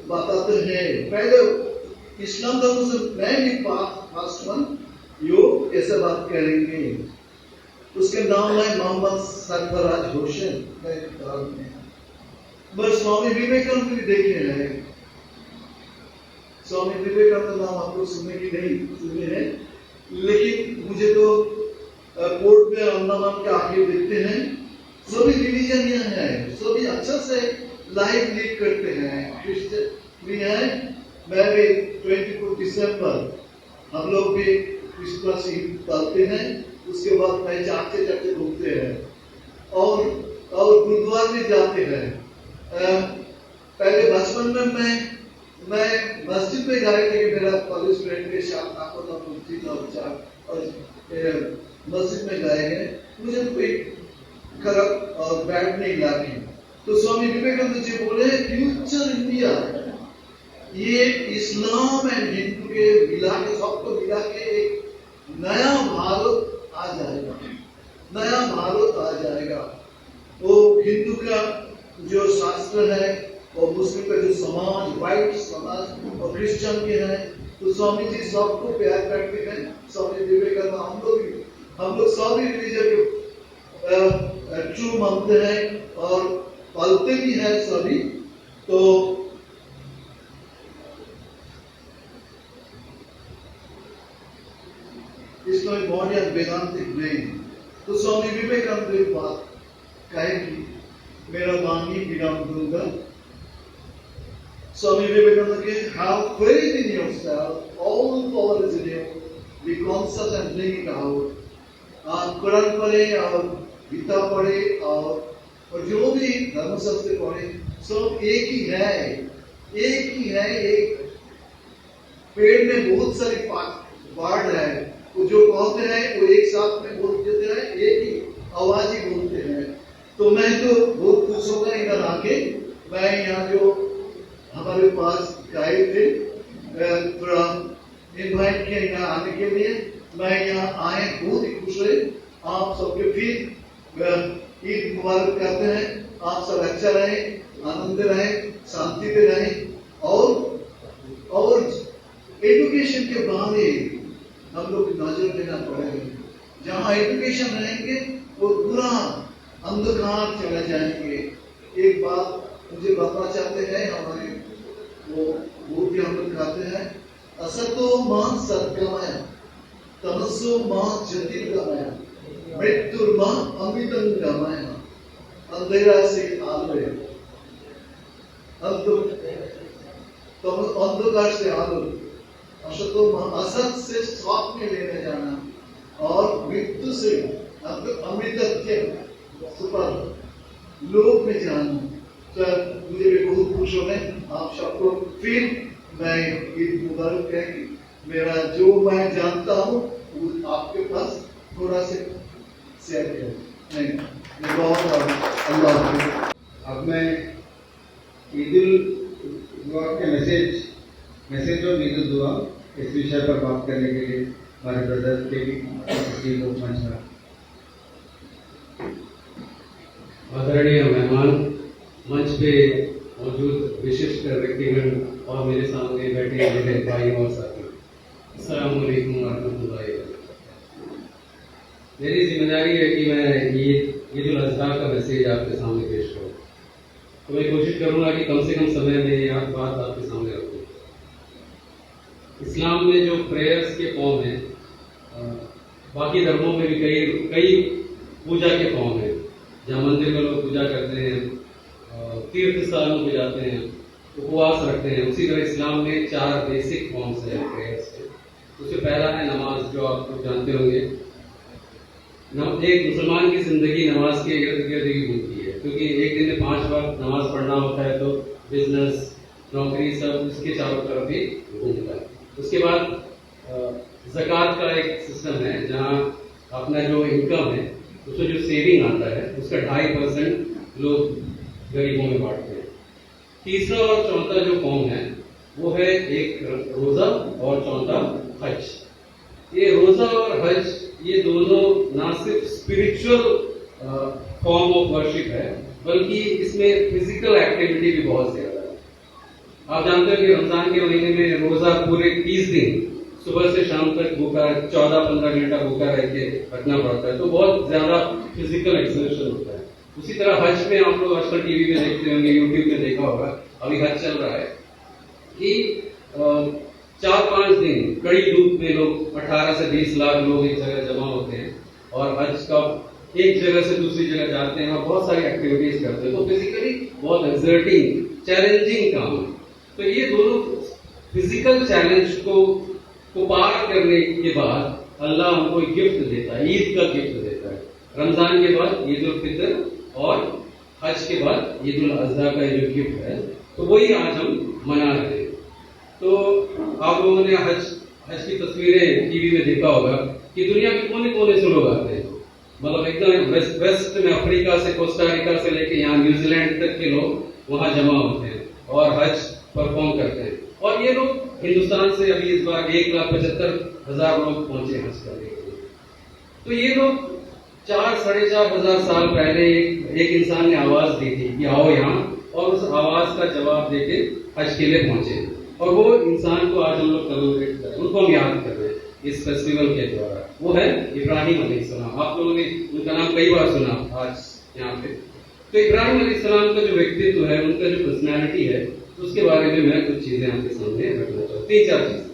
बताते हैं। पहले इस्लाम धर्म से मैं भी फर्स्ट वन यो ऐसा बात करेंगे। उसके नाम है मोहम्मद सरफराज होसेन। बस स्वामी विवेकानंद भी देखे हैं। स्वामी विवेकानंद नाम आपको सुनने की नहीं सुने हैं, लेकिन मुझे तो कोर्ट में अंडमान के आगे देखते हैं। सभी रिलीजन यहाँ है, सभी अच्छा से लाइफ लीड करते हैं। क्रिश्चियन भी है। मैं भी 24 दिसंबर हम लोग भी क्रिसमस ईद पालते हैं। उसके बाद मैं चर्चे घूमते हैं और गुरुद्वारा भी जाते हैं। पहले बचपन में मैं मस्जिद में गए थे कि मेरा कॉलेज फ्रेंड के साथ और मस्जिद में गए हैं। मुझे कोई खराब और बैड नहीं लगे। तो स्वामी विवेकानंद जी बोले फ्यूचर इंडिया ये इस्लाम एंड हिंदू के मिला के सबको मिला के एक नया भारत आ जाएगा। नया भारत आ जाएगा। वो हिंदू का जो शास्त्र है और मुस्लिम का जो समाज, वाइट समाज और क्रिश्चियन के हैं, तो स्वामी जी सबको प्यार करते हैं। स्वामी विवेकानंद हम लोग सभी रिलीजन के ट्रू मानते हैं और पालते भी हैं सभी। तो इसमें बहुत ही वेदांतिक नहीं। तो स्वामी विवेकानंद एक बात कहेगी, मेरा वाणी विराम दूंगा। स्वामी विवेकानंद के have faith in yourself, all power is in you, be conscious and bring it out। आप कुरान पढ़े और गीता पढ़े और जो भी धर्मशास्त्र पढ़े, सब एक ही है। एक ही है। एक पेड़ में बहुत सारी पार्ट है, वो जो कहते हैं वो एक साथ में बोल देते हैं, एक ही आवाज ही बोलते हैं। तो मैं तो बहुत खुश होगा इधर आके। मैं यहाँ जो हमारे पास गाइड थे थोड़ा इनवाइट किया यहाँ आने के लिए, मैं यहाँ आए बहुत ही खुश हुए। आप सबके फिर ईद मुबारक करते हैं। आप सब अच्छा रहे, आनंद रहे, शांति में रहे और एजुकेशन के बारे हम लोग नजर देना पड़ेगा। जहाँ एजुकेशन रहेंगे वो पूरा अंधकार चला जाएंगे। एक बात मुझे बताना चाहते हैं, हमारे वो भी हम लोग कहते हैं, असतो मां सत्गमय तमसो मां ज्योतिर्गमय मृत्युर्मां अमृतं गमय। अंधेरा से आलोय, अंधकार से आलोय, असतो मां असत से स्वाप में लेने जाना और मृत्यु से अमृतत्व सुपर लोक में जाना। तो मुझे भी बहुत खुश हो गए। आप सबको फिर मैं ईद मुबारक कहेंगे। मेरा जो मैं जानता हूँ वो आपके पास थोड़ा से शेयर करें। अल्लाह। अब मैं ईद उल जुहा के मैसेज और ईद उल जुहा इस विषय पर बात करने के लिए हमारे ब्रदर के भी को मंच रहा। आदरणीय मेहमान, मंच पे मौजूद विशिष्ट व्यक्तिगण और मेरे सामने बैठे मेरे भाई और साथियों, अस्सलाम वालेकुम रहमतुल्लाहि व बरकातहू। मेरी जिम्मेदारी है कि मैं ईद उल अज़हा का मैसेज आपके सामने पेश करूँ। तो मैं कोशिश करूँगा कि कम से कम समय में ये बात आपके सामने रखूँ। इस्लाम में जो प्रेयर्स के फॉर्म हैं, बाकी धर्मों में भी कई पूजा के फॉर्म हैं, जहाँ मंदिर में लोग पूजा करते हैं, तीर्थ स्थानों पे जाते हैं, उपवास रखते हैं। उसी तरह इस्लाम में 4 बेसिक फॉर्म्स हैं प्रेयर्स के। उससे पहला है नमाज, जो आप लोग जानते होंगे। एक मुसलमान की जिंदगी नमाज के इर्द गिर्द ही घूमती है, क्योंकि एक दिन में 5 वक्त नमाज पढ़ना होता है, तो बिजनेस, नौकरी सब उसके चारों तरफ ही घूमता है। उसके बाद ज़कात का एक सिस्टम है, जहाँ अपना जो इनकम है उसमें जो सेविंग आता है उसका 2.5% लोग गरीबों में बांटते हैं। तीसरा और चौथा जो फॉर्म है वो है एक रोजा और चौथा हज। ये रोजा और हज ये दोनों ना सिर्फ स्पिरिचुअल फॉर्म ऑफ वर्शिप है बल्कि इसमें फिजिकल एक्टिविटी भी बहुत ज्यादा है। आप जानते हो कि रमजान के महीने में रोजा पूरे 30 दिन सुबह से शाम तक भूखा 14-15 घंटा भूखा रह के रखना पड़ता है, तो बहुत ज्यादा फिजिकल एक्सर्शन होता है। उसी तरह हज में आप लोग आजकल टीवी में देखते होंगे, यूट्यूब में देखा होगा, अभी हज चल रहा है कि 4-5 दिन कड़ी धूप में लोग 18 से 20 लाख लोग एक जगह जमा होते हैं और हज का एक जगह से दूसरी जगह जाते हैं और बहुत सारी एक्टिविटीज करते हैं, तो फिजिकली बहुत एक्सर्टिंग चैलेंजिंग काम है। तो ये दोनों फिजिकल चैलेंज को पार करने के बाद अल्लाह हमको गिफ्ट देता है, ईद का गिफ्ट देता है। रमजान के बाद ईद उल फितर और हज के बाद ईद उल अजहा का जो गिफ्ट है, तो वही आज हम मना रहे हैं। तो आप लोगों ने हज की तस्वीरें टीवी में देखा होगा कि दुनिया के कोने कोने से लोग आते हैं, मतलब एकदम वेस्ट में अफ्रीका से कोस्टारिका से लेके यहाँ न्यूजीलैंड तक के लोग वहां जमा होते हैं और हज परफॉर्म करते हैं। और ये लोग हिंदुस्तान से अभी इस बार 1,75,000 लोग पहुंचे हज करने के लिए। तो ये लोग 4-4,500 साल पहले एक इंसान ने आवाज दी थी कि आओ यहाँ, और उस आवाज का जवाब देके हज के लिए पहुंचे, और वो इंसान को आज हम लोग कमेमोरेट कर रहे हैं, उनको हम याद कर रहे हैं इस फेस्टिवल के द्वारा। वो है इब्राहिम अलैहिस्सलाम। आप लोगों ने उनका नाम कई बार सुना आज यहाँ पे। तो इब्राहिम अलैहिस्सलाम का जो व्यक्तित्व है, उनका जो पर्सनैलिटी है, उसके बारे में मैं कुछ चीजें आपके सामने रखना चाहता हूँ। 3-4 चीजें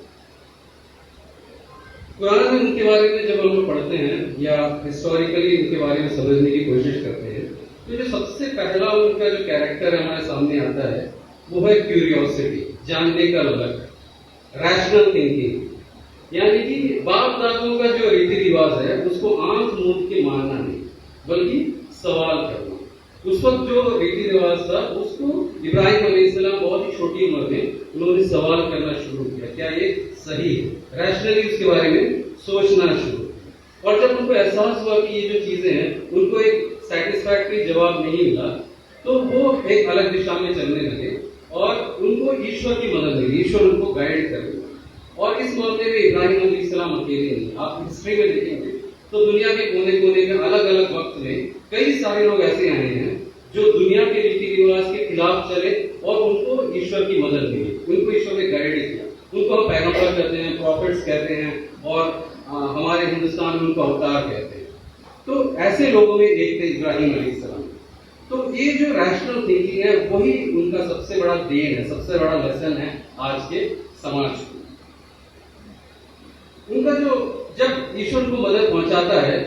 कुरान में उनके बारे में जब हम लोग पढ़ते हैं या हिस्टोरिकली उनके बारे में समझने की कोशिश करते हैं, तो जो सबसे पहला उनका जो कैरेक्टर हमारे सामने आता है वो है क्यूरियोसिटी, जानने का ललक, रैशनल थिंकिंग। यानी कि बाप दादों का जो रीति रिवाज है उसको आंख मूंद के मानना नहीं बल्कि सवाल करना। उस वक्त जो रीति रिवाज था उसको इब्राहिम अलैहिस्सलाम बहुत ही छोटी उम्र में उन्होंने सवाल करना शुरू किया, क्या ये सही है, रैशनली उसके बारे में सोचना शुरू। और जब उनको एहसास हुआ कि ये जो चीजें हैं उनको एक सेटिस्फैक्टरी जवाब नहीं मिला, तो वो एक अलग दिशा में चलने लगे और उनको ईश्वर की मदद मिली, ईश्वर उनको गाइड कर दिया। और इस मामले में इब्राहिम अलैहिस्सलाम अकेले नहीं, आप हिस्ट्री में देखेंगे तो दुनिया के कोने कोने में अलग अलग वक्त में कई सारे लोग ऐसे आए हैं जो दुनिया के रीति रिवाज के खिलाफ चले और उनको ईश्वर की मदद मिली, उनको ईश्वर ने गाइड किया। उनको हम पैगंबर कहते हैं, प्रॉफिट्स कहते हैं, और हमारे हिंदुस्तान में उनको अवतार कहते हैं। तो ऐसे लोगों में एक थे इब्राहिम अलैहिस्सलाम। तो ये जो रैशनल थिंकिंग है वही उनका सबसे बड़ा देन है, सबसे बड़ा लेसन है आज के समाज को। उनका जो जब ईश्वर को मदद पहुंचाता है,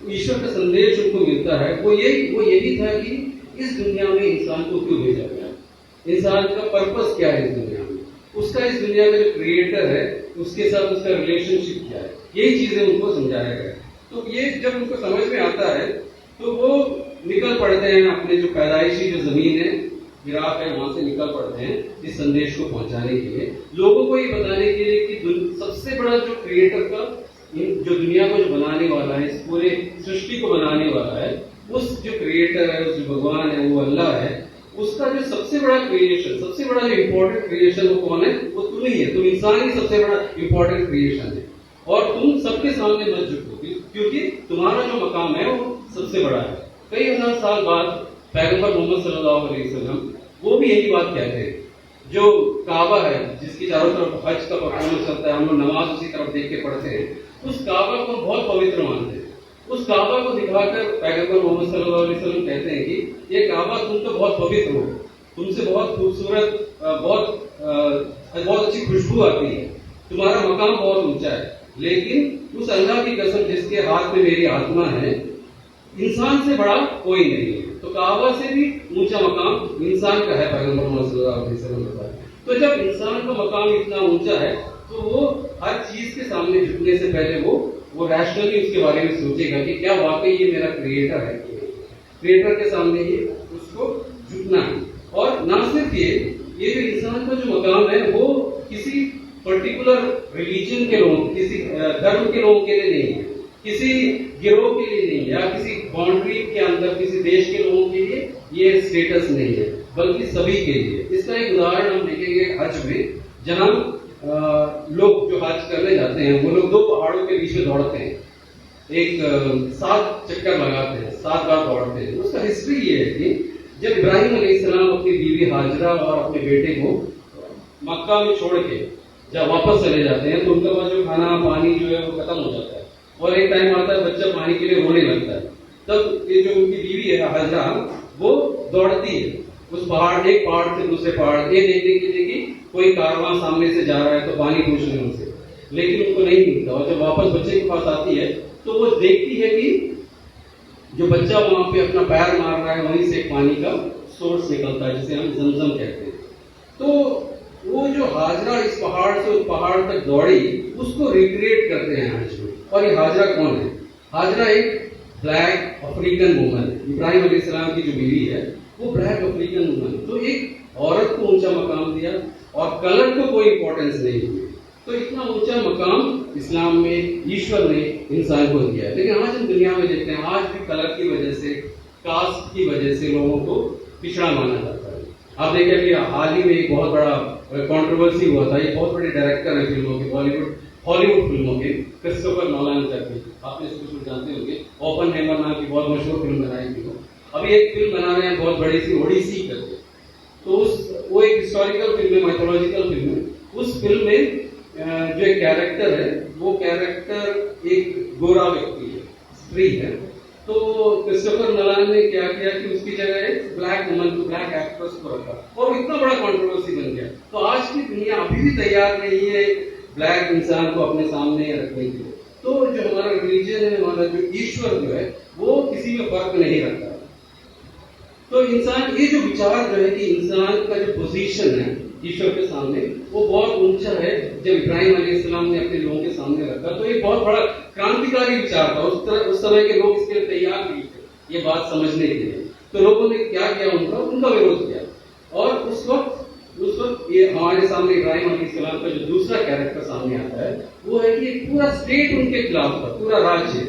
ईश्वर का संदेश उनको मिलता है, वो यही था कि इस दुनिया में इंसान को क्यों भेजा गया, इंसान का पर्पस क्या है इस दुनिया में, उसका इस दुनिया का जो क्रिएटर है उसके साथ उसका रिलेशनशिप क्या है, यही चीजें उनको समझाया गया। तो ये जब उनको समझ में आता है तो वो निकल पड़ते हैं अपने जो पैदाइशी जो जमीन है, इराक है, वहां से निकल पड़ते हैं इस संदेश को पहुंचाने के लिए, लोगों को ये बताने के लिए कि सबसे बड़ा जो क्रिएटर का, जो दुनिया को जो बनाने वाला है, इस पूरे सृष्टि को बनाने वाला है, उस जो क्रिएटर है, उस जो भगवान है, वो अल्लाह है, उसका जो सबसे बड़ा क्रिएशन, सबसे बड़ा जो इंपॉर्टेंट क्रिएशन वो कौन है, वो तुम ही है। तुम इंसान ही सबसे बड़ा इंपॉर्टेंट क्रिएशन है और तुम सबके सामने मत झुको क्योंकि तुम्हारा जो मकाम है वो सबसे बड़ा है। कई हजार साल बाद पैगंबर मोहम्मद सल्लल्लाहु अलैहि वसल्लम वो भी यही बात कहते हैं। जो काबा है जिसकी चारों तरफ हज का परफॉर्मेंस चलता है, हम लोग नमाज उसी तरफ देख के पढ़ते हैं, उस काबा को बहुत पवित्र मानते हैं। उस काबा को दिखाकर पैगंबर मोहम्मद सल्लल्लाहु अलैहि वसल्लम कहते हैं कि ये काबा तुम तो बहुत पवित्र हो, तुमसे बहुत खूबसूरत, बहुत अच्छी खुशबू आती है, तुम्हारा मकाम बहुत ऊंचा है, लेकिन उस अल्लाह की कसम जिसके हाथ में मेरी आत्मा है, इंसान से बड़ा कोई नहीं है। तो काबा से भी ऊंचा मकाम इंसान का है, पैगंबर मोहम्मद सल्लल्लाहु अलैहि वसल्लम बताया। तो जब इंसान का मकाम इतना ऊंचा है तो वो हर चीज के सामने झुकने से पहले वो रैशनली उसके बारे में सोचेगा कि क्या वाकई ये मेरा क्रिएटर है, क्रिएटर के सामने ही उसको झुकना है। और ना सिर्फ ये जो इंसान का जो मकाम है वो किसी पर्टिकुलर रिलीजन के लोगों, किसी धर्म के लोगों के लिए नहीं है, किसी गिरोह के लिए नहीं है, या किसी बाउंड्री के अंदर किसी देश के लोगों के लिए ये स्टेटस नहीं है, बल्कि सभी के लिए। इसका एक उदाहरण हम देखेंगे हज में, जहां लोग जो हज करने जाते हैं वो लोग 2 पहाड़ों के बीच में दौड़ते हैं, एक 7 चक्कर लगाते हैं, 7 बार दौड़ते हैं। उसका हिस्ट्री ये है कि जब इब्राहिम अलैहिस्सलाम अपनी बीवी हाजरा और अपने बेटे को मक्का में छोड़ के जब वापस चले जाते हैं तो उनका पास जो खाना पानी जो है वो खत्म हो जाता है और एक टाइम आता है बच्चा पानी के लिए रोने लगता है। तब ये जो उनकी बीवी है हाजरा, वो दौड़ती है उस पहाड़, एक पहाड़ से दूसरे पहाड़, ये देखने के लिए कि कोई कारवां सामने से जा रहा है तो पानी पूछ लें उनसे, लेकिन उनको नहीं मिलता। और जब वापस बच्चे के पास आती है तो वो देखती है कि जो बच्चा वहां पे अपना पैर मार रहा है वहीं से एक पानी का सोर्स निकलता है जिसे हम जमजम कहते हैं। तो वो जो हाजरा इस पहाड़ से उस पहाड़ तक दौड़ी, उसको रिक्रिएट करते हैं हज में। और ये हाजरा कौन है? हाजरा एक ब्लैक अफ्रीकन वुमन है। इब्राहिम अलैहिस्सलाम की जो बीवी है वो ब्लैक अफ्रीकन वुमन। तो एक औरत को ऊंचा मकाम दिया और कलर को कोई इंपॉर्टेंस नहीं दी। तो इतना ऊंचा मकाम इस्लाम में ईश्वर ने इंसान को दिया है। लेकिन आज हम दुनिया में देखते हैं, आज भी कलर की वजह से, कास्ट की वजह से लोगों को पिछड़ा माना जाता है। आप देखिए कि हाल ही में एक बहुत बड़ा कंट्रोवर्सी हुआ था। ये बहुत बड़े डायरेक्टर हैं फिल्मों के, हॉलीवुड फिल्मों के, क्रिस्टोफर नोलन करके, आपने इसको कुछ जानते होंगे। ओपनहाइमर नाम की बहुत मशहूर फिल्म बनाई थी वो। अभी एक फिल्म बना रहे हैं बहुत बड़ी सी, ओडिसी करके। तो वो एक हिस्टोरिकल फिल्म है, माइथोलॉजिकल फिल्म है। उस फिल्म में जो एक कैरेक्टर है, वो कैरेक्टर एक गोरा व्यक्ति है, स्त्री है। तो क्रिस्टोफर नोलन ने क्या किया कि उसकी जगह एक ब्लैक वुमन को, ब्लैक एक्ट्रेस को रखा और इतना बड़ा कंट्रोवर्सी बन गया। तो आज की दुनिया अभी भी तैयार नहीं है ब्लैक इंसान को अपने सामने रखने के लिए। तो जो हमारा रिलीजन है, हमारा जो ईश्वर जो है, वो किसी में फर्क नहीं रखता। तो इंसान, ये जो विचार जो है कि इंसान का जो पोजीशन है ईश्वर के सामने, वो बहुत ऊंचा है। जब इब्राहिम अलैहिस्सलाम ने अपने लोगों के सामने रखा तो ये बहुत बड़ा क्रांतिकारी विचार था। उस समय के लोग इसके लिए तैयार नहीं थे ये बात समझने के लिए। तो लोगों ने क्या किया, उनका विरोध किया। और उस वक्त ये हमारे सामने इब्राहिम अलैहिस्सलाम का जो दूसरा कैरेक्टर सामने आता है, वो है कि एक पूरा स्टेट उनके खिलाफ था, पूरा राज्य,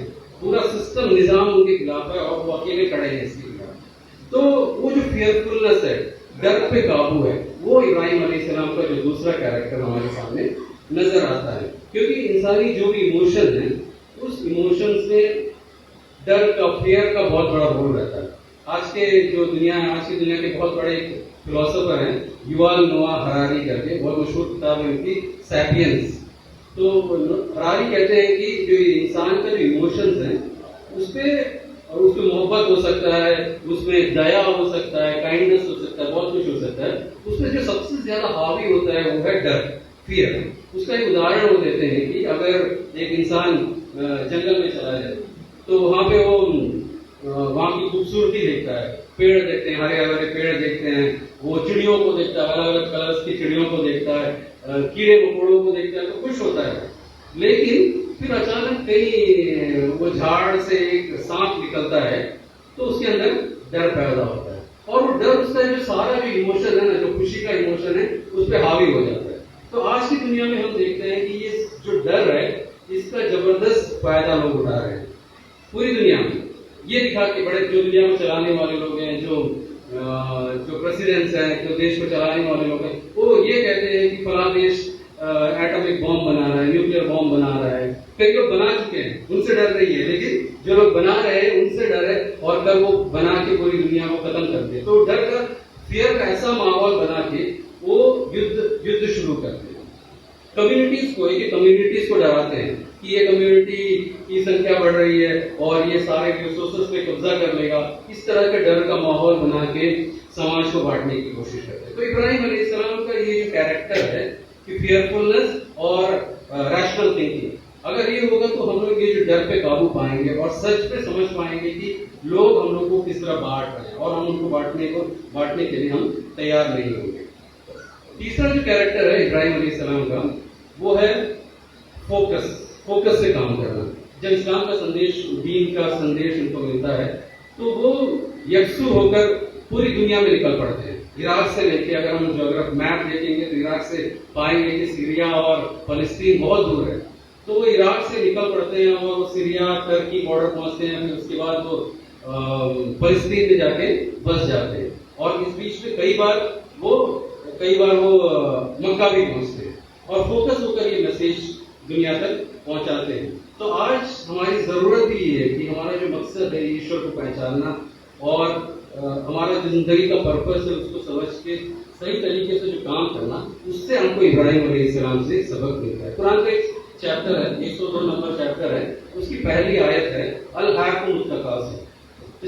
पूरा सिस्टम, निजाम उनके खिलाफ है और वो अकेले खड़े हैं इसके खिलाफ। तो वो जो फियरफुलनेस है, डर पे काबू है, वो इब्राहिम अलैहिस्सलाम का जो दूसरा कैरेक्टर हमारे सामने नजर आता है। क्योंकि इंसानी जो भी इमोशन है, उस इमोशन से डर का, फियर का बहुत बड़ा रोल रहता है। आज की दुनिया के बहुत बड़े फिलोसोफर हैं, युवाल नोआ हरारी करके, बहुत मशहूर किताब है उनकी, सैपियंस। तो हरारी कहते हैं कि जो इंसान का जो इमोशंस हैं, उसमें मोहब्बत हो सकता है, उसमें दया हो सकता है, काइंडनेस हो सकता है, बहुत कुछ हो सकता है। उसमें जो सबसे ज्यादा हावी होता है वो है डर, फियर। उसका एक उदाहरण वो देते हैं कि अगर एक इंसान जंगल में चला जाए तो वहां पे वो वहां की खूबसूरती देखता है, पेड़ देखते हैं, हरे हरे पेड़ देखते हैं, वो चिड़ियों को देखता है, अलग अलग कलर्स की चिड़ियों को देखता है, कीड़े मकोड़ों को देखता है, तो खुश होता है। लेकिन फिर अचानक कहीं वो झाड़ से एक सांप निकलता है तो उसके अंदर डर पैदा होता है। और वो डर, उसका जो सारा जो इमोशन है ना, जो खुशी का इमोशन है, उस पर हावी हो जाता है। तो आज की दुनिया में हम देखते हैं कि ये जो डर है, इसका जबरदस्त फायदा लोग उठा रहे हैं पूरी दुनिया में। ये दिखा के बड़े जो दुनिया में चलाने वाले लोग हैं, जो प्रेसिडेंट्स हैं, जो देश को चलाने वाले लोग हैं, वो ये कहते हैं कि फला देश एटॉमिक बॉम्ब बना रहा है, न्यूक्लियर बॉम्ब बना रहा है। कई लोग बना चुके हैं, उनसे डर नहीं है, लेकिन जो लोग बना रहे हैं उनसे डर है, और कल वो बना के पूरी दुनिया को खत्म कर दे। तो डर का, फियर का ऐसा माहौल बना के वो युद्ध शुरू करते हैं। कम्युनिटीज को डराते हैं कि ये कम्युनिटी की संख्या बढ़ रही है और ये सारे रिसोर्सेस पे कब्जा कर लेगा। इस तरह के डर का माहौल बना के समाज को बांटने की कोशिश करते हैं। तो इब्राहिम अलैहिस्सलाम का ये जो कैरेक्टर है कि फियरफुलनेस और रैशनल थिंकिंग, अगर ये होगा तो हम लोग ये जो डर पे काबू पाएंगे और सच पे समझ पाएंगे कि लोग हम लोग को किस तरह बांट रहे हैं और हम उनको बांटने के लिए हम तैयार नहीं होंगे। तीसरा जो कैरेक्टर है इब्राहिम अलैहिस्सलाम का, वो है फोकस से काम करना। जब इस्लाम का संदेश, दीन का संदेश उनको मिलता है तो वो यकसू होकर पूरी दुनिया में निकल पड़ते हैं। इराक से लेके, अगर हम ज्योग्राफी मैप देखेंगे तो इराक से पाएंगे कि सीरिया और फलस्तीन बहुत दूर है। तो वो इराक से निकल पड़ते हैं और सीरिया टर्की बॉर्डर पहुंचते हैं, फिर उसके बाद वो फलस्तीन में जाके बस जाते हैं। और इस बीच में कई बार वो मक्का भी पहुंचते हैं और फोकस होकर ये मैसेज दुनिया तक पहुंचाते हैं। तो आज हमारी जरूरत ही ये है कि हमारा जो मकसद है ईश्वर को पहचानना और हमारा जिंदगी का पर्पस है उसको समझ के सही तरीके से जो काम करना, उससे हमको इब्राहिम अलैहिस्सलाम से सबक मिलता है। कुरान का एक चैप्टर है, 102 नंबर चैप्टर है, उसकी पहली आयत है अल हाकुम तकासुर।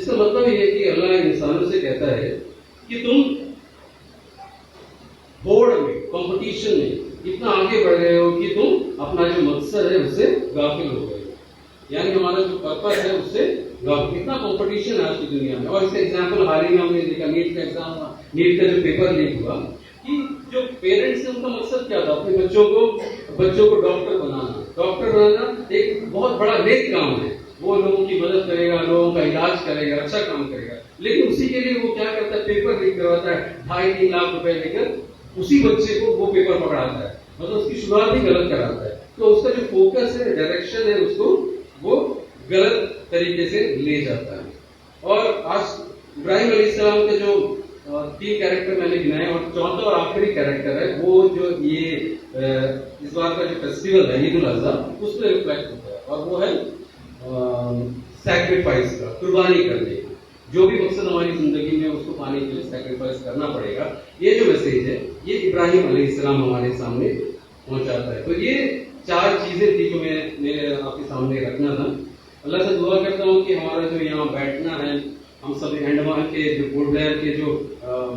इसका मतलब ये है कि अल्लाह इंसानों से कहता है कि तुम होड़ में, कंपटीशन में इतना आगे बढ़ गए हो कि तुम अपना जो मकसद है उससे गाफिल हो गए हो। यानी हमारा जो पर्पस है उससे गाफिल। इतना कंपटीशन है आज की दुनिया में। और इसका एग्जाम्पल हाल ही में हमने देखा, नीट का एग्जाम हुआ, नीट का जो पेपर लीक हुआ, कि जो पेरेंट्स है उनका मकसद क्या था, अपने बच्चों को डॉक्टर बनाना एक बहुत बड़ा नेक काम है। वो लोगों की मदद करेगा, लोगों का इलाज करेगा, अच्छा काम करेगा, लेकिन उसी के लिए वो क्या करता है, पेपर लीक करवाता है, 2.5-3 लाख रुपए लेकर उसी बच्चे को वो पेपर पकड़ाता है, मतलब उसकी शुरुआत ही गलत कराता है। तो उसका जो फोकस है, डायरेक्शन है, उसको वो गलत तरीके से ले जाता है। और आज इब्राहिम अलैहिस्सलाम के जो 3 कैरेक्टर मैंने गिनाए और चौथा और आखिरी कैरेक्टर है वो जो ये इस बार का जो फेस्टिवल है ईद उल अज़हा, उस पर रिफ्लेक्ट होता है और वो है सैक्रिफाइस का, कुर्बानी करने का। जो भी मकसद हमारी जिंदगी में उसको पाने के लिए सैक्रिफाइस करना पड़ेगा। ये जो मैसेज है ये इब्राहिम अलैहिस्सलाम हमारे सामने पहुंचाता है। तो ये 4 चीजें थी जो मैं आपके सामने रखना था। अल्लाह से दुआ करता हूँ कि हमारा जो यहाँ बैठना है, हम सब अंडमान के जो पोर्ट ब्लेयर के जो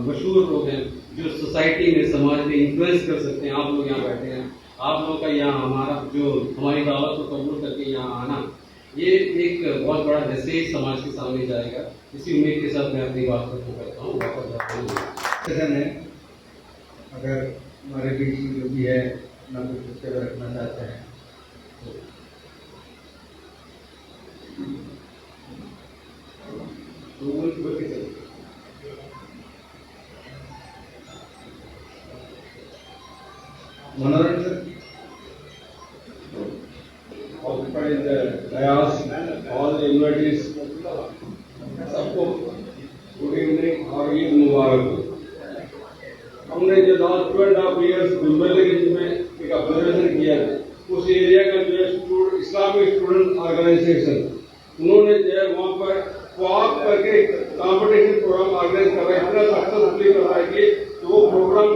मशहूर लोग हैं, जो सोसाइटी में, समाज में इन्फ्लुएंस कर सकते हैं, आप लोग यहाँ बैठे हैं, आप लोगों का यहाँ हमारी दावत को कबूल करके यहाँ आना, ये एक बहुत बड़ा मैसेज समाज के सामने जाएगा। इसी उम्मीद के साथ मैं अपनी बात खत्म करता हूँ। वापस जाता हूँ। अगर हमारे बीच में जो भी है ना कुछ रखना चाहते हैं मनोरंजन occupied the dais, all the invitees, सबको गुड इवनिंग और ईद मुबारक। हमने जो लास्ट 2.5 years मुंबई के जिसमें एक ऑब्जर्वेशन किया, उस एरिया का जो है इस्लामिक स्टूडेंट ऑर्गेनाइजेशन, उन्होंने जो है वहाँ पर कोऑप करके कंपटीशन प्रोग्राम ऑर्गेनाइज कर रहा है, इतना सक्सेसफुली कर रहा है कि वो प्रोग्राम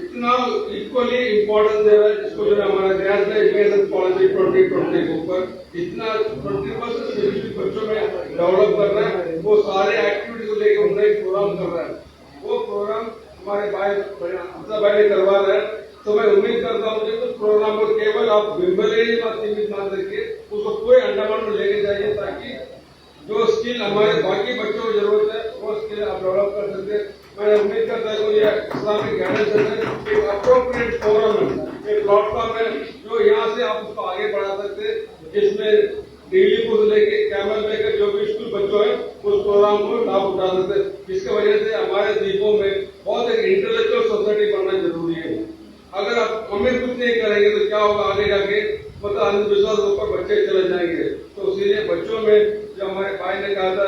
इतना इक्वली इम्पोर्टेंस दे रहा है, जिसको जो है हमारा नेशनल एजुकेशन पॉलिसी 2020 के ऊपर इतना 20% बच्चों में डेवलप कर रहा है। वो सारे एक्टिविटीज को लेकर उन्हें एक प्रोग्राम कर रहा है। वो प्रोग्राम हमारे भाई ने करवा रहे हैं। तो मैं उम्मीद करता हूँ कि उस प्रोग्राम को केवल आप विम्बले ही सीमित ना करके उसको पूरे अंडमान में लेके जाइए, ताकि जो स्किल हमारे बाकी बच्चों को जरूरत है वो स्किल आप डेवलप कर सकते हैं। मैं उम्मीद करता हूँ ये इस्लामिक गाइडेंस है, एक अप्रोप्रिएट फोरम है, एक प्लेटफॉर्म है जो यहाँ से आप उसको आगे बढ़ा सकते हैं, जिसमें दिल्ली को लेके कैमल लेकर जो भी स्कूल बच्चों है उस प्रोग्राम को लाभ उठा सकते हैं, जिसकी वजह से हमारे द्वीपों में बहुत एक इंटेलेक्चुअल सोसाइटी बनना जरूरी है। अगर आप हमें कुछ नहीं करेंगे तो क्या होगा, आगे जाके मतलब अंधविश्वास के ऊपर बच्चे चले जाएंगे। तो इसीलिए बच्चों में जो हमारे भाई ने कहा था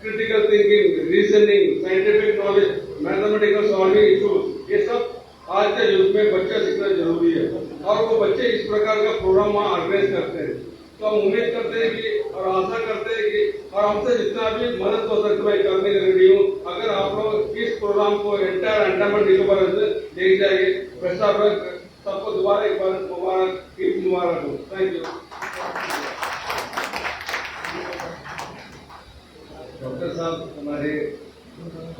critical thinking, reasoning, scientific knowledge, mathematical solving issues, ये सब आज के युग में बच्चे सीखना जरूरी है और वो बच्चे इस प्रकार का प्रोग्राम वहाँ ऑर्गेनाइज करते हैं। तो हम उम्मीद करते हैं कि और आशा करते हैं कि और हमसे जितना भी मदद हो सकता है करने के रेडी हूँ। अगर आप लोग इस प्रोग्राम को एंटायर अंडमान निकोबार से लेके जाएंगे, बेस्ट ऑफ लक। सबको दोबारा एक बार मुबारक, ईद मुबारक हो। Thank you. डॉक्टर साहब हमारे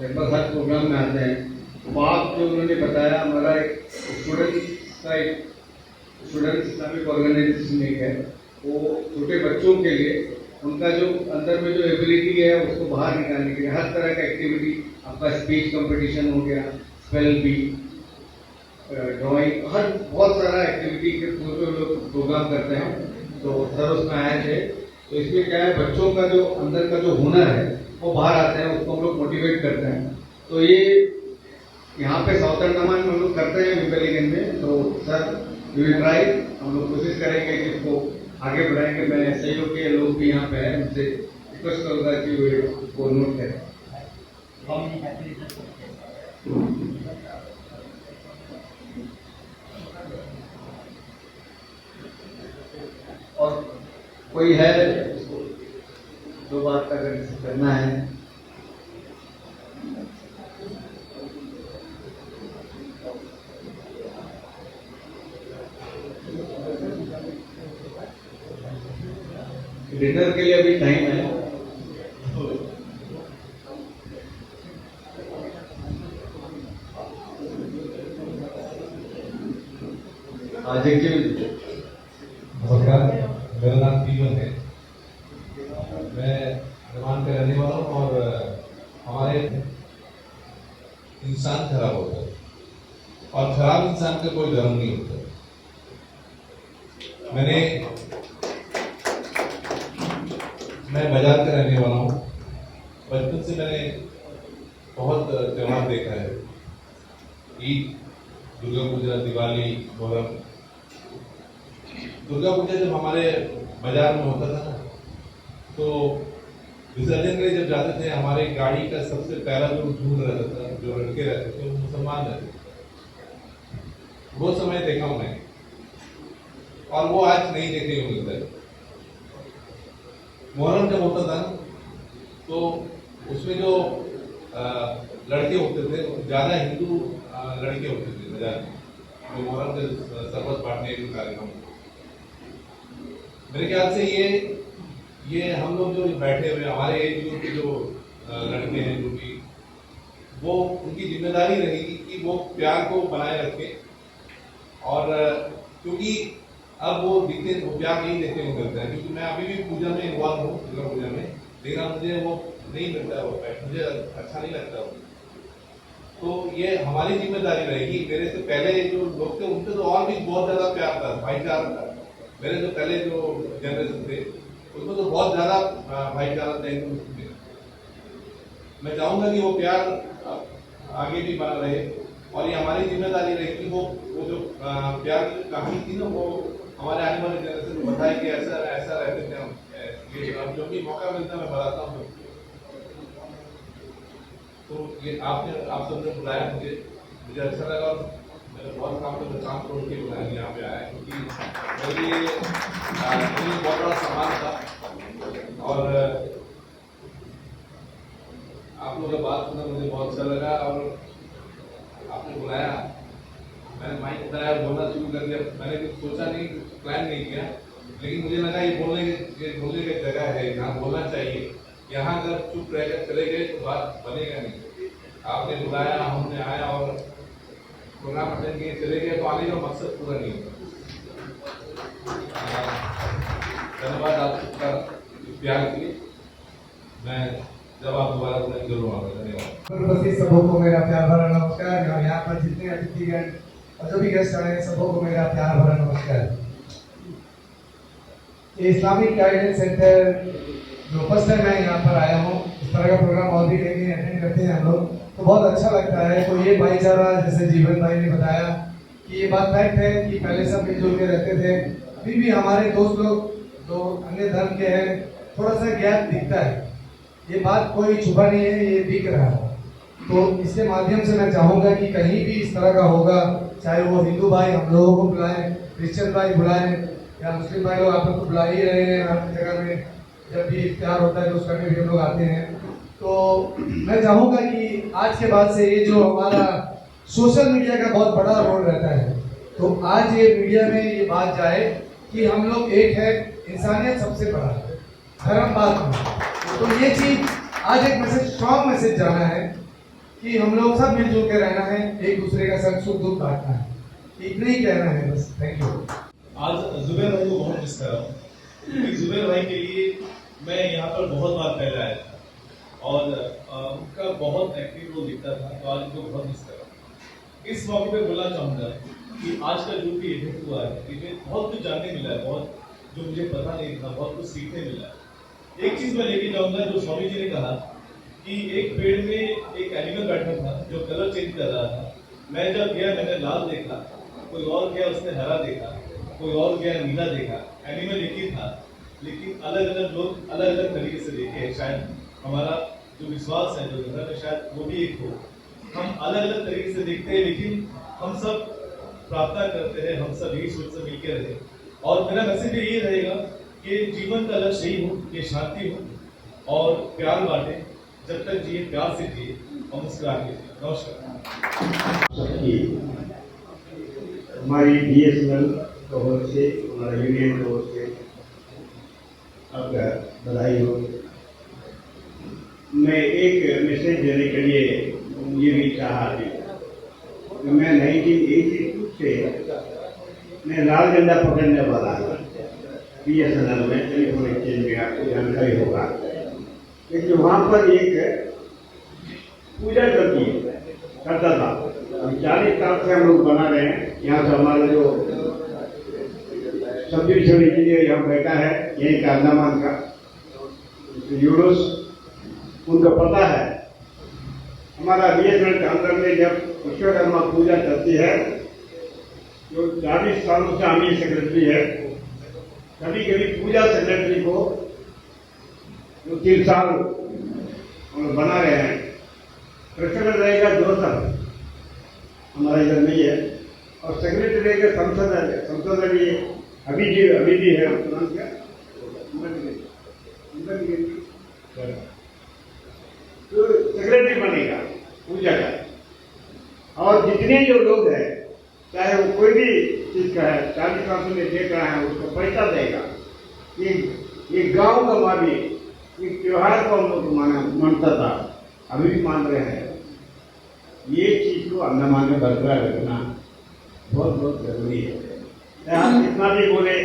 लगभग हर प्रोग्राम में आते हैं। बात जो उन्होंने बताया, हमारा एक स्टूडेंट इस्लामिक ऑर्गेनाइजेशन एक है, वो छोटे बच्चों के लिए उनका जो अंदर में जो एबिलिटी है उसको बाहर निकालने के लिए हर तरह का एक्टिविटी, आपका स्पीच कंपटीशन हो गया, स्पेल बी, ड्राइंग, हर बहुत सारा एक्टिविटी के लोग प्रोग्राम करते हैं। तो सर उसमें आए थे, तो इसमें क्या है, बच्चों का जो अंदर का जो हुनर है वो बाहर आते हैं, उसको हम लोग मोटिवेट करते हैं। तो ये यहाँ पे साउथ अंडमान में हम लोग करते हैं विम्बलीगंज में। तो सर वी विल ट्राई, हम लोग कोशिश करेंगे कि इसको आगे बढ़ाएंगे। मैं सहयोग के लोग भी यहाँ पे हैं, उनसे रिक्वेस्ट करूँगा कि वे इसको नोट करें। और कोई है दो बात का अगर करना है? डिनर के लिए अभी टाइम है। आज एक नमस्कार, मेरा नाम पीवन है। मैं निर्माण का रहने वाला हूँ और हमारे इंसान खराब होता है और खराब इंसान का कोई धर्म नहीं होता। मैं बाजार का रहने वाला हूँ। बचपन से मैंने बहुत त्योहार देखा है, ईद, दुर्गा पूजा, दिवाली, मोहर्रम। दुर्गा पूजा जब हमारे बाजार में होता था ना, तो विसर्जन के लिए जब जाते थे, हमारे गाड़ी का सबसे पहला जो झूठ रहता था, जो लड़के रहते थे, वो मुसलमान रहते थे। वो समय देखा हूं मैं, और वो आज नहीं देखने को मिलता है। मोहर्रम जब होता था तो उसमें जो लड़के होते थे, ज्यादा हिंदू लड़के होते थे बाजार में, जो मोहर्रम के शरबत बांटने के कार्यक्रम। मेरे ख्याल से ये हम लोग जो बैठे हुए हमारे एज ग्रुप के जो लड़के हैं, जो कि वो उनकी जिम्मेदारी रहेगी कि वो प्यार को बनाए रखें। और क्योंकि अब वो प्यार नहीं देखने को मिलता है, क्योंकि मैं अभी भी पूजा में इन्वॉल्व हूँ, दुर्गा पूजा में, लेकिन मुझे वो नहीं मिलता है, वो मुझे अच्छा नहीं लगता वो। तो ये हमारी जिम्मेदारी रहेगी। मेरे से पहले जो लोग थे उनसे तो और भी बहुत ज्यादा प्यार था, भाईचारा था। मेरे जो पहले जो जनरेशन थे उसमें तो बहुत ज्यादा भाईचारा था हिंदू मुस्लिम में। मैं चाहूंगा कि वो प्यार आगे भी बना रहे, और ये हमारी जिम्मेदारी रहेगी वो जो प्यार की कहानी थी ना, वो हमारे आने वाले जनरेशन को बताए कि ऐसा ऐसा रहते थे हम। ये जो भी मौका मिलता है मैं बताता हूँ। तो ये आप सबने बुलाया, मुझे अच्छा लगा, और मैंने बहुत काम छोड़ के बुलाया, यहाँ पे आया, क्योंकि मेरे लिए बहुत बड़ा सम्मान था। और आप लोगों का बात सुना मुझे बहुत अच्छा लगा, और आपने बुलाया, मैंने माइक उठाया, बोलना शुरू कर दिया। मैंने कुछ सोचा नहीं, प्लान नहीं किया, लेकिन मुझे लगा ये बोलने की जगह है, यहाँ बोलना चाहिए। यहाँ अगर चुप रहकर चले गए तो बात बनेगा नहीं। आपने बुलाया, हमने आया और प्रोग्राम अटेंड किए, चले गए, तो आने का मकसद पूरा नहीं होता। धन्यवाद आप सबका प्यार के लिए। मैं जब आप दोबारा बुलाएं जरूर आऊंगा। धन्यवाद। सबों को मेरा प्यार भरा नमस्कार। और यहाँ पर जितने अतिथिगण और जो भी गेस्ट आए हैं, सबों को मेरा प्यार भरा नमस्कार। ये इस्लामिक गाइडेंस सेंटर जो फर्स्ट टाइम मैं यहाँ पर आया हूँ, इस तरह का प्रोग्राम और भी कहीं अटेंड करते हैं हम लोग, तो बहुत अच्छा लगता है। तो ये भाईचारा, जैसे जीवन भाई ने बताया कि ये बात फैक्ट है कि पहले सब मिलजुल के रहते थे। अभी भी हमारे दोस्त लोग जो अन्य धर्म के हैं, थोड़ा सा गैप दिखता है। ये बात कोई छुपा नहीं है, ये दिख रहा है। तो इसके माध्यम से मैं चाहूँगा कि कहीं भी इस तरह का होगा, चाहे वो हिंदू भाई हम लोगों को बुलाएं, क्रिश्चियन भाई बुलाएं, या मुस्लिम भाई लोग आप लोग को बुला ही रहे हैं हर जगह में। जब भी इफ्तार होता है तो उसका भी हम लोग आते हैं। तो मैं चाहूँगा कि आज के बाद से ये जो हमारा सोशल मीडिया का बहुत बड़ा रोल रहता है, तो आज ये मीडिया में ये बात जाए कि हम लोग एक है, इंसानियत सबसे बड़ा है, धर्म बाद में। तो ये चीज आज एक मैसेज, स्ट्रॉन्ग मैसेज जाना है कि हम लोग सब मिलजुल के रहना है, एक दूसरे का संग सुख दुख बांटना है। इतना ही कहना है बस। Thank you. आज जुबैर भाई को बहुत मिस कर रहा हूँ, क्योंकि जुबैर भाई के लिए मैं यहाँ पर बहुत बार पहले आया था और उनका बहुत एक्टिव रोल दिखता था, तो आज उनको बहुत मिस कर रहा हूँ। इस मौके पे बोलना चाहूँगा कि आज का जो भी इवेंट हुआ है, इवेंट बहुत कुछ जानने मिला है, बहुत जो मुझे पता नहीं था, बहुत कुछ सीखने मिला है। एक चीज मैं लेके जाऊंगा, जो स्वामी जी ने कहा कि एक पेड़ में एक एनिमल बैठा था जो कलर चेंज कर रहा था। मैं जब गया मैंने लाल देखा, कोई और गया उसने हरा देखा, कोई और गया नीला देखा। एनिमल एक ही था, लेकिन अलग अलग लोग अलग अलग तरीके से देखे। शायद हमारा जो विश्वास है, जो धर्म है, शायद वो भी एक हो। हम अलग अलग तरीके से देखते हैं, लेकिन हम सब प्रार्थना करते हैं, हम सब यही सोच से मिलकर रहे। और मेरा मैसेज भी यही रहेगा कि जीवन का लक्ष्य यही हो कि शांति हो और प्यार बांटे। जब तक जिए प्यार से जिए और मुस्कुरा के जिए। नमस्कार सबकी हमारी BSNL की ओर से, हमारा यूनियन की ओर से आपका बधाई हो। मैं एक मैसेज देने के लिए ये भी चाहा कि मैं 1982 से मैं लाल झंडा पकड़ने वाला था BSNL में, टेलीफोन एक्सचेंज में, आपको जानकारी होगा। लेकिन वहाँ पर एक पूजा करता था। 40 साल से हम लोग बना रहे हैं। यहाँ से हमारा जो सब डिविजन इंजीनियर यहाँ बैठा है, यही का अंडमान का यूरोस, उनको पता है हमारा BSNL के अंदर में जब विश्वकर्मा पूजा चलती है, जो 40 सालों से आर्मी सेक्रेटरी है, कभी कभी पूजा सेक्रेटरी को जो 3 साल हम बना रहे हैं, प्रेसिडेंट रहेगा 2 साल, हमारा इधर नहीं है, और सेक्रेटरी रहेगा संसद भी अभी भी है। नाम क्या? तो सेक्रेटरी बनेगा पूजा का। और जितने जो लोग हैं, चाहे वो कोई भी चीज का है, 40 साल में देख रहा है, उसको पैसा देगा। ये गांव का मावी एक त्योहार को हम लोग मानता था, अभी भी मान रहे हैं। ये चीज को अंडमान में बरकरार रखना बहुत बहुत जरूरी है। आप कितना भी बोले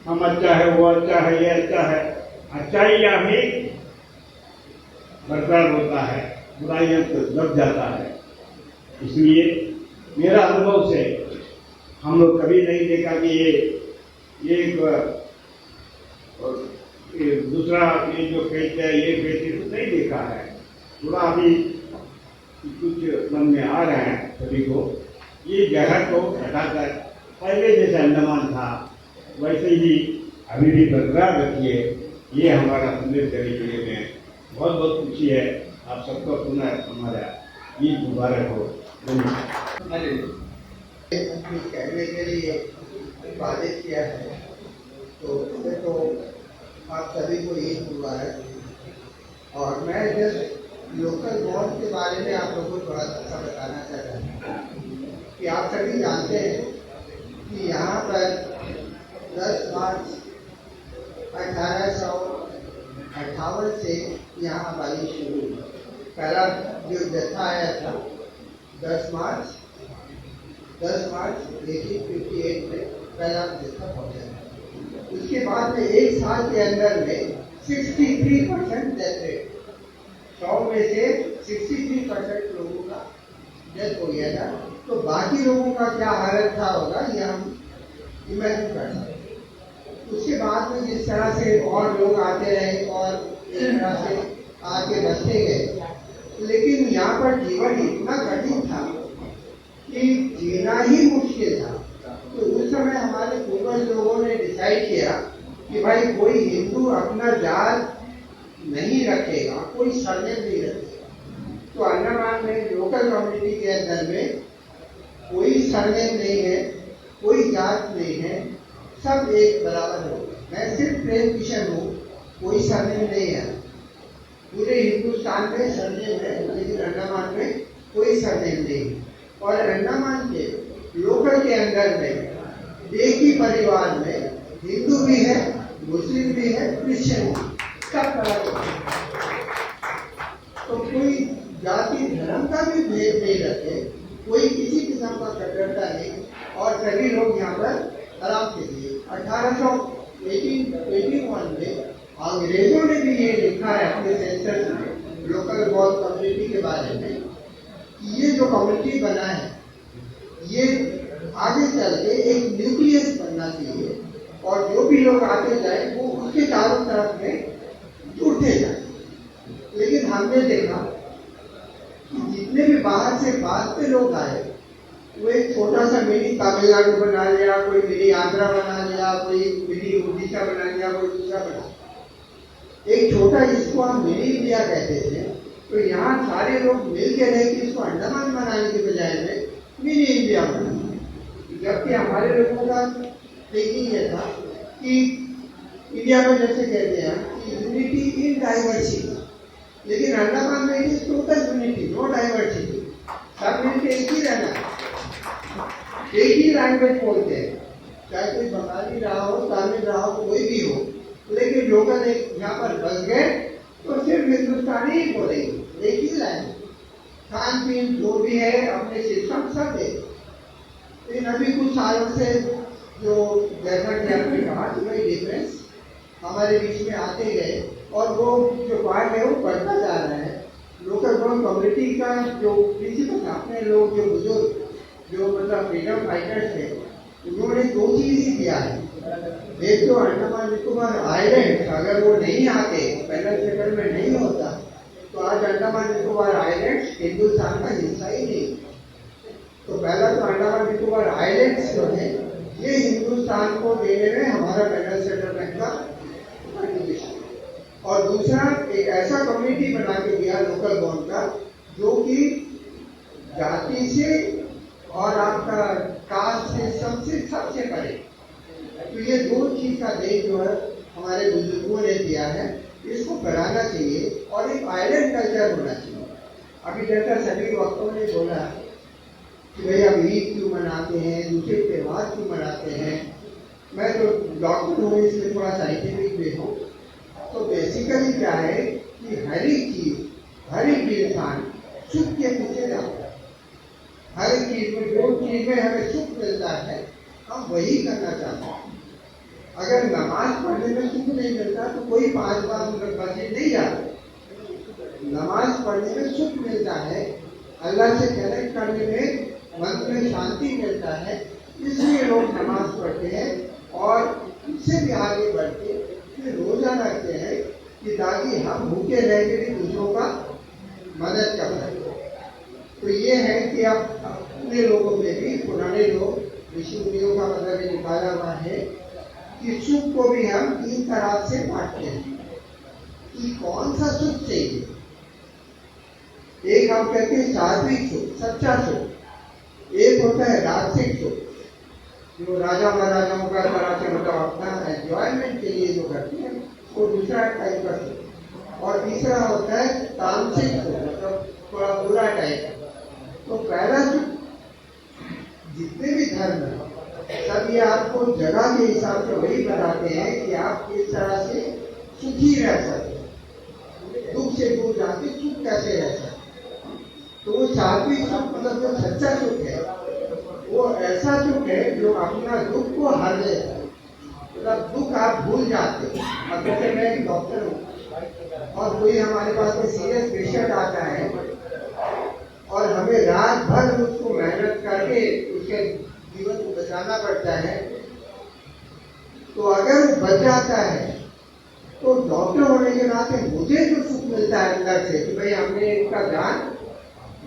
हम अच्छा है, वो अच्छा है, ये अच्छा है, अच्छाई यहाँ भी बरकरार होता है, बुराइयां तो दब जाता है। इसलिए मेरा अनुभव से हम लोग कभी नहीं देखा कि ये दूसरा ये जो फेंच है, ये फेंच तो नहीं देखा है। थोड़ा अभी कुछ मन में आ रहा है सभी को, ये जगह को हटाकर पहले जैसे अंडमान था वैसे ही अभी भी बरकरार रखिए। ये हमारा संदेश देने के लिए मैं बहुत बहुत खुशी है। आप सबको पुनः हमारा ईद मुबारक हो। कहने के लिए वादे किया है, तो उसमें तो आप सभी को ईद मुबारक। और मैं जस्ट लोकल बॉन्ड के बारे में आप लोगों को थोड़ा सा बताना चाहता हूँ कि आप सभी जानते हैं कि यहाँ पर 10 मार्च 1858 से यहाँ आबादी शुरू हुई। पहला जो जत्था आया था 10 मार्च 1858 में पहला जत्था पहुँचा। उसके बाद में एक साल के अंदर में 63% डेथ रेट, 100 में से 63% लोगों का डेथ हो गया था। तो बाकी लोगों का क्या हालत था होगा, ये हम इमेजिन कर सकते हैं। उसके बाद में जिस तरह से और लोग आते रहे और इस तरह से आगे बढ़ते गए, लेकिन यहाँ पर जीवन इतना कठिन था कि जीना ही मुश्किल था। तो उस समय हमारे पूर्वज लोगों ने डिसाइड किया कि भाई कोई हिंदू अपना जात नहीं रखेगा, कोई सरनेम नहीं रखेगा। तो अंडमान में लोकल कम्युनिटी के अंदर में कोई सरनेम नहीं है, कोई जात नहीं है, सब एक बराबर हो। मैं सिर्फ प्रेम किशन हूँ, कोई सरनेम नहीं है। पूरे हिंदुस्तान में सरनेम है, लेकिन अंडमान में कोई सरनेम नहीं है। और अंडमान के लोकल के अंदर में एक ही परिवार में हिंदू भी है, मुस्लिम भी है, क्रिश्चियन भी, सब तरह के। तो कोई जाति धर्म का भी भेद नहीं रखे, कोई किसी किस्म का कट्टरता नहीं, और सभी लोग यहाँ पर आराम से जिए। 1881 में अंग्रेजों ने भी ये लिखा है अपने सेंसस में लोकल बॉल कम्युनिटी के बारे में, ये जो कम्युनिटी बना है ये आगे चल के एक न्यूक्लियस बनना चाहिए, और जो भी लोग आते जाए वो उसके चारों तरफ में जुड़ते जाए। लेकिन हमने देखा कि जितने भी बाहर से बाद में लोग आए, वो एक छोटा सा मिनी तमिलनाडु बना लिया, कोई मिनी आंध्रा बना लिया, कोई मिनी उड़ीसा बना लिया, कोई दूसरा बना लिया। एक छोटा इसको हम मिनी इंडिया कहते थे, तो यहाँ सारे लोग मिल के रहे कि इसको अंडमान बनाने के बजाय में मिनी इंडिया बना, जबकि हमारे लोगों का थिंकिंग ये था कि इंडिया में जैसे कहते हैं कि यूनिटी इन डाइवर्सिटी, लेकिन अंडमान में it is total unity, no diversity, सब मिलकर एक ही रहना, एक ही लैंग्वेज बोलते हैं, चाहे कोई बंगाली रहा हो, तमिल रहा हो, कोई भी हो, लेकिन लोग यहाँ पर बस गए तो सिर्फ हिंदुस्तानी ही बोलेंगे, एक ही लैंग्वेज, खान पीन जो भी है अपने सिस्टम सब है। लेकिन अभी कुछ सालों से जो जैसा कि आपने कहा कि भाई डिफरेंस हमारे बीच में आते गए और वो जो पार्ट है वो बढ़ता जा रहा है। लोकल गवर्नमेंट कम्युनिटी का जो प्रिंसिपल अपने लोग जो बुजुर्ग जो मतलब फ्रीडम फाइटर्स थे, उन्होंने दो चीज ही किया है। एक तो अंडमान निकोबार आइलैंड, अगर वो नहीं आते, पहला सेटलमेंट नहीं होता, तो आज अंडमान निकोबार आइलैंड हिंदुस्तान का हिस्सा ही नहीं। तो पहला तो अंडमान निकोबार आइलैंड्स जो है ये हिंदुस्तान को देने में हमारा पैनल सेटलमेंट का कंट्रीब्यूशन, और दूसरा एक ऐसा कम्युनिटी बना के दिया लोकल गवर्नमेंट का जो कि जाति से और आपका कास्ट से सबसे परे। तो ये दो चीज का देश जो है हमारे बुजुर्गों ने दिया है, इसको बढ़ाना चाहिए और एक आइलैंड कल्चर होना चाहिए। अभी जैसा सभी वक्तों ने बोला कि भाई अब ईद क्यों मनाते हैं, दूसरे त्यौहार क्यों मनाते हैं, मैं तो डॉक्टर हूँ इसलिए थोड़ा साइंटिफिक भी हूँ। तो बेसिकली क्या है कि हर एक चीज, हर एक इंसान सुख के पीछे जाता है। हर एक चीज में जो चीज में हमें सुख मिलता है हम वही करना चाहते हैं। अगर नमाज पढ़ने में सुख नहीं मिलता तो कोई 5 बार मस्जिद नहीं जाता। नमाज पढ़ने में सुख मिलता है, अल्लाह से कनेक्ट करने में मन में शांति मिलता है, इसलिए लोग नमाज पढ़ते हैं और इससे भी आगे बढ़ के फिर रोजा रखते हैं कि ताकि हम भूखे रह के भी दूसरों का मदद कर सकें। तो ये है कि आप अपने लोगों में भी, पुराने लोग ऋषि मुनियों का मतलब ये निकाला हुआ है कि सुख को भी हम 3 तरह से बांटते हैं कि कौन सा सुख चाहिए। एक हम कहते हैं सात्विक सुख, सच्चा सुख। एक होता है राजसिक सुख, जो राजा महाराजाओं का तरह से मतलब अपना एंजॉयमेंट के लिए जो करते हैं, वो दूसरा टाइप का सुख। और तीसरा होता है तामसिक सुख, मतलब थोड़ा बुरा टाइप का। तो पहला सुख, जितने भी धर्म है सब ये आपको जगह के हिसाब से वही बताते हैं कि आप किस तरह से सुखी रह सकते, दुख से दूर जाके सुख कैसे रह सकते। तो वो सात्विक सुख मतलब जो सच्चा सुख है वो ऐसा सुख है जो अपना दुख को हर देता है, मतलब दुख आप भूल जाते हो। अब जैसे मैं एक डॉक्टर हूँ और कोई हमारे पास कोई सीरियस पेशेंट आता है और हमें रात भर उसको मेहनत करके उसके जीवन को बचाना पड़ता है, तो अगर वो बच जाता है तो डॉक्टर होने के नाते मुझे जो सुख मिलता है अंदर से कि भाई हमने इनका जान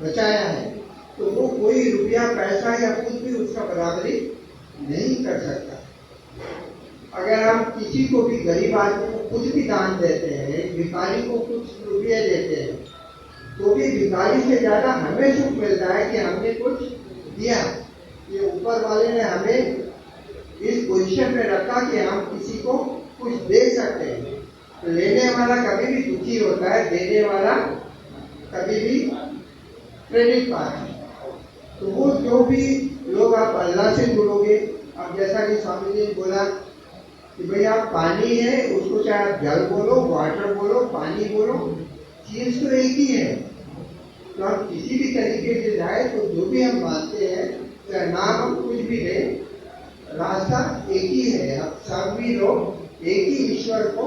बचाया है, तो वो कोई रुपया पैसा या कुछ भी उसका बराबरी नहीं कर सकता। अगर हम किसी को भी गरीब आदमी को कुछ भी दान देते हैं, भिखारी को कुछ रुपये देते हैं, तो भी भिखारी से ज्यादा हमें सुख मिलता है कि हमने कुछ दिया। ये ऊपर वाले ने हमें इस पोजीशन में रखा कि हम किसी को कुछ दे सकते हैं। तो लेने वाला कभी भी दुखी होता है, देने वाला कभी भी क्रेडिट पाता है। तो वो जो भी लोग आप अल्लाह से जुड़ोगे, अब जैसा कि स्वामी जी ने बोला कि भाई आप पानी है, उसको चाहे आप जल बोलो, वाटर बोलो, पानी बोलो, चीज तो एक ही है। तो हम किसी भी तरीके से जाए तो जो भी हम मानते हैं, चाहे नाम हम कुछ भी दें, रास्ता एक ही है। अब सभी लोग एक ही ईश्वर को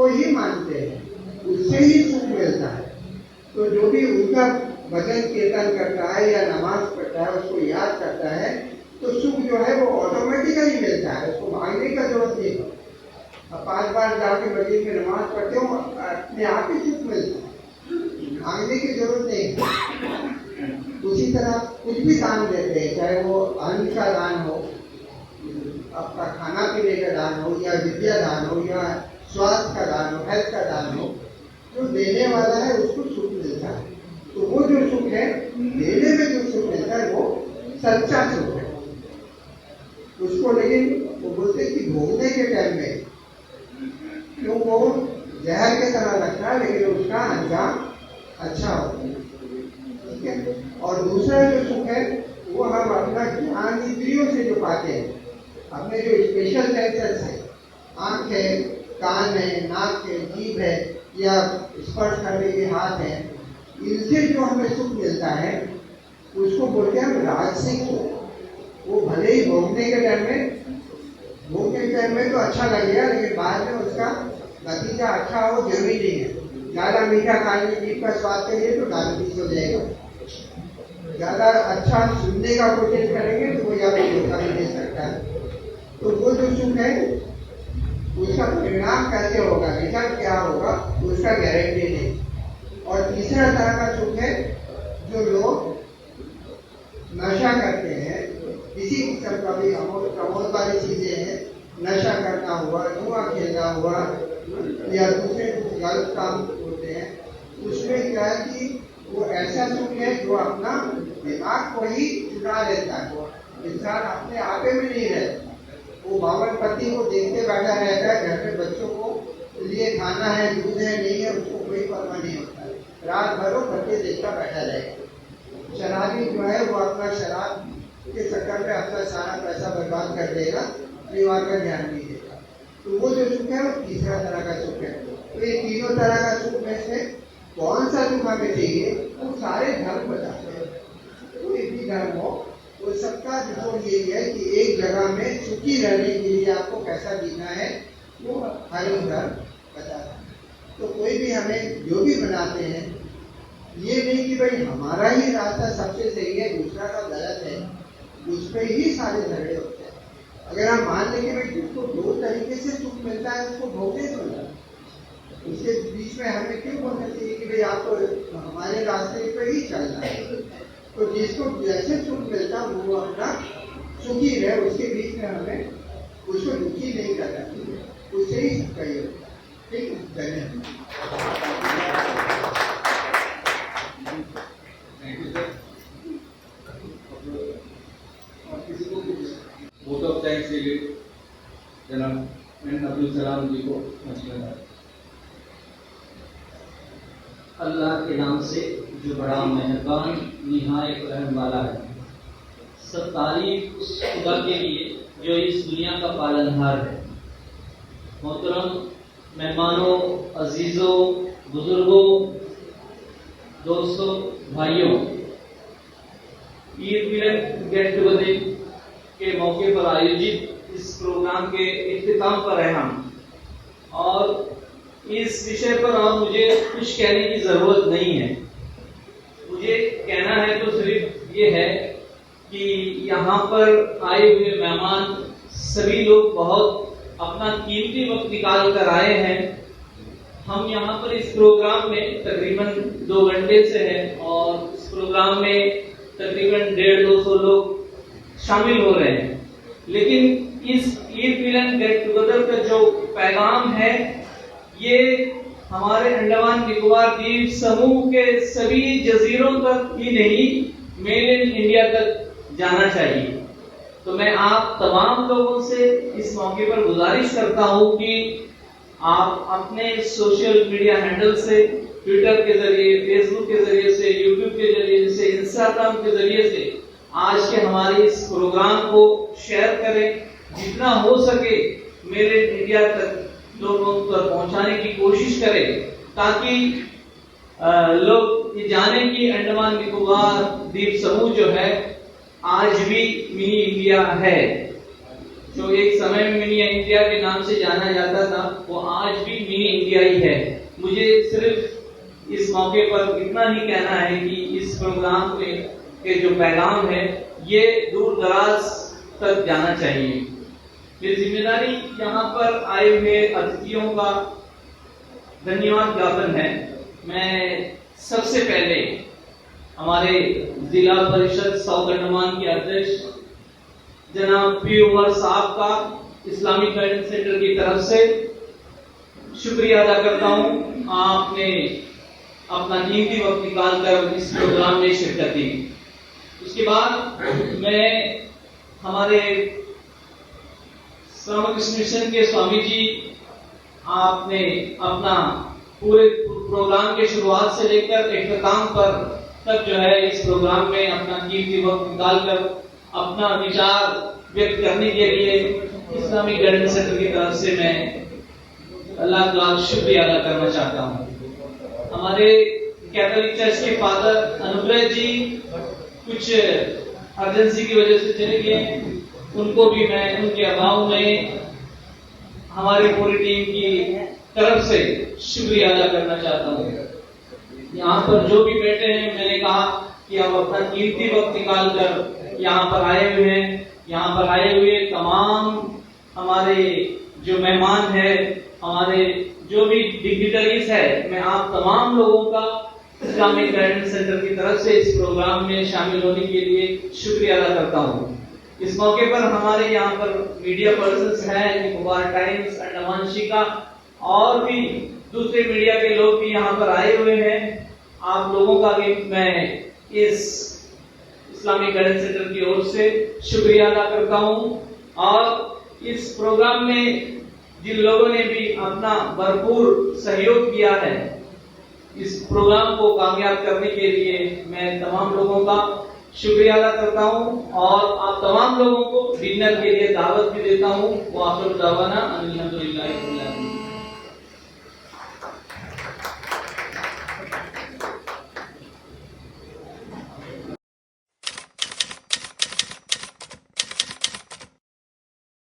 ही मानते हैं, उससे ही सुख मिलता है। तो जो भी उनका भजन कीर्तन करता है या नमाज पढ़ता है, उसको याद करता है, तो सुख जो है वो ऑटोमेटिकली मिलता है, उसको मांगने का जरूरत नहीं है। अब 5 बार जाके मस्जिद में नमाज पढ़ते हो, अपने आप ही सुख मिलता है, मांगने की जरूरत नहीं। उसी तरह कुछ भी दान देते हैं, चाहे वो अन्न का दान हो, आपका खाना पीने का दान हो या विद्या दान हो या स्वास्थ्य का दान हो, हेल्थ का दान हो, जो देने वाला है उसको सुख मिलता है। तो वो जो सुख है, देने में जो सुख मिलता है वो सच्चा सुख है उसको। लेकिन वो बोलते कि भोगने के टाइम में क्यों वो जहर के तरह लगता है, लेकिन उसका अंजाम अच्छा होता है, ठीक है। और दूसरा जो सुख है वो हम अपना ज्ञान इंद्रियों से जो पाते हैं, अपने जो स्पेशल सेंसर्स है, आँख है, कान है, नाक है, जीभ है या स्पर्श करने के हाथ है, इनसे जो हमें सुख मिलता है उसको बोलते हैं हम राजसिक सुख। वो भले ही भोगने के टाइम में तो अच्छा लगेगा, लेकिन बाद में उसका नतीजा अच्छा हो जरूरी नहीं है। ज़्यादा मीठा खाने जीभ का स्वाद के लिए तो डायबिटीज हो जाएगा, ज़्यादा अच्छा सुनने का कोशिश करेंगे तो वो ज़्यादा धोखा भी दे सकता है। तो वो जो सुख है उसका परिणाम कैसे होगा, रिजल्ट क्या होगा, उसका गारंटी नहीं। और तीसरा तरह का सुख है जो लोग नशा करते हैं, किसी किस्म का भी प्रमोद वाली चीजें हैं, नशा करना हुआ, जुआ खेलना हुआ या दूसरे कुछ गलत काम होते हैं, उसमें क्या है कि वो ऐसा सुख है जो अपना दिमाग को ही चुरा लेता है। इंसान अपने आपे में नहीं रहता, वो बावन पति को देखते बैठा रहता है, घर में बच्चों को लिए खाना है, दूध है, नहीं है, उसको कोई परवाह नहीं होता है, रात भर वो बच्चे देखता बैठा रहेगा। शराबी जो है वो अपना शराब के चक्कर में अपना सारा पैसा बर्बाद कर देगा, परिवार का ध्यान नहीं देगा। तो वो जो सुख है वो तीसरा तरह का सुख है। तो ये तीनों तरह का सुख में से कौन सा सुख हमें चाहिए, वो सारे धर्म बताते हैं। कोई भी धर्म हो, वो सबका जो यही है कि एक जगह में सुखी रहने के लिए आपको कैसा जीना है, वो हर धर्म बताता है। तो कोई भी हमें जो भी बनाते हैं, ये नहीं कि भाई हमारा ही रास्ता सबसे सही है, दूसरा का गलत है, उस पर ही सारे झगड़े होते हैं। अगर हम मान लेंगे भाई जिसको दो तरीके से सुख मिलता है उसको भोगने दो ना, उसके बीच में हमें क्यों बोलना चाहिए कि भाई आपको हमारे रास्ते पे ही चलना है। तो जिसको जैसे सुख मिलता है वो अपना सुखी रहे, उसके बीच में हमें उसको दुखी नहीं करना चाहिए, उससे ही सुख का ही होता है। ठीक है, धन्यवाद। किसी को वोट ऑफ थैंक्स के लिए जनाब एन अब्दुल सलाम जी को मशहूर। अल्लाह के नाम से जो बड़ा मेहरबान निहायत रहम वाला है। सब तारीफ उस खुदा के लिए जो इस दुनिया का पालनहार है। मोहतरम मेहमानों, अजीज़ों, बुजुर्गों, दोस्तों, भाइयों, ईद मिलन गेट टुगेदर के मौके पर आयोजित इस प्रोग्राम के इख्तिताम पर है हम, और इस विषय पर अब मुझे कुछ कहने की जरूरत नहीं है। मुझे कहना है तो सिर्फ ये है कि यहाँ पर आए हुए मेहमान सभी लोग बहुत अपना कीमती वक्त निकाल कर आए हैं। हम यहाँ पर इस प्रोग्राम में तकरीबन 2 घंटे से हैं और इस प्रोग्राम में तकरीबन 150-200 लोग शामिल हो रहे हैं। लेकिन इस ईद मिलन गेट टुगेदर का जो पैगाम है, ये हमारे अंडमान निकोबार द्वीप समूह के सभी जजीरों तक ही नहीं, मेल इन इंडिया तक जाना चाहिए। तो मैं आप तमाम लोगों से इस मौके पर गुजारिश करता हूं कि आप अपने सोशल मीडिया हैंडल से, ट्विटर के जरिए, फेसबुक के जरिए से, यूट्यूब के जरिए से, इंस्टाग्राम के जरिए से आज के हमारे इस प्रोग्राम को शेयर करें। जितना हो सके मेल इन इंडिया तक लोगों तक पहुंचाने की कोशिश करें, ताकि लोग ये जाने कि अंडमान निकोबार द्वीप समूह जो है आज भी मिनी इंडिया है। जो एक समय में मिनी इंडिया के नाम से जाना जाता था, वो आज भी मिनी इंडिया ही है। मुझे सिर्फ इस मौके पर इतना ही कहना है कि इस प्रोग्राम के जो पैगाम है ये दूर दराज तक जाना चाहिए। मेरी जिम्मेदारी यहाँ पर आए हुए अतिथियों का धन्यवाद ज्ञापन है। मैं सबसे पहले हमारे जिला परिषद साउथ अंडमान के अध्यक्ष जनाब पी उमर साहब का इस्लामिक गाइडेंस सेंटर की तरफ से शुक्रिया अदा करता हूं। आपने अपना कीमती वक्त निकाल कर इस प्रोग्राम में शिरकत की। उसके बाद मैं हमारे रामकृष्ण मिशन के स्वामी जी, आपने अपना पूरे प्रोग्राम के शुरुआत से लेकर इख्तिताम पर तक जो है इस प्रोग्राम में अपना कीमती वक्त निकालकर अपना विचार व्यक्त करने के लिए इस्लामिक गाइडेंस सेंटर की तरफ से मैं लाख लाख शुक्रिया अदा करना चाहता हूँ। हमारे कैथोलिक चर्च के फादर अनुग्रह जी कुछ अर्जेंसी की वजह से चले गए, उनको भी मैं उनके अभाव में हमारी पूरी टीम की तरफ से शुक्रिया अदा करना चाहता हूँ। यहाँ पर जो भी बैठे हैं, मैंने कहा कि हम अपना कीमती वक्त निकाल कर यहाँ पर आए हुए हैं। यहाँ पर आए हुए तमाम हमारे जो मेहमान है, हमारे जो भी डिग्निटरीज है, मैं आप तमाम लोगों का इस्लामिक गाइडेंस सेंटर की तरफ से इस प्रोग्राम में शामिल होने के लिए शुक्रिया अदा करता हूँ। इस मौके पर हमारे यहाँ पर मीडिया पर्सन्स हैं, अखबार टाइम्स, अंडमानशिका और भी दूसरे मीडिया के लोग भी यहाँ पर आए हुए हैं। आप लोगों का भी मैं इस इस्लामिक गाइडेंस सेंटर की ओर से शुक्रिया अदा करता हूँ। और इस प्रोग्राम में जिन लोगों ने भी अपना भरपूर सहयोग किया है इस प्रोग्राम को कामयाब करने के लिए, मैं तमाम लोगों का शुक्रिया अदा करता हूँ और आप तमाम लोगों को डिनर के लिए दावत भी देता हूँ। वो आखिर दावाना अल्हम्दुलिल्लाह।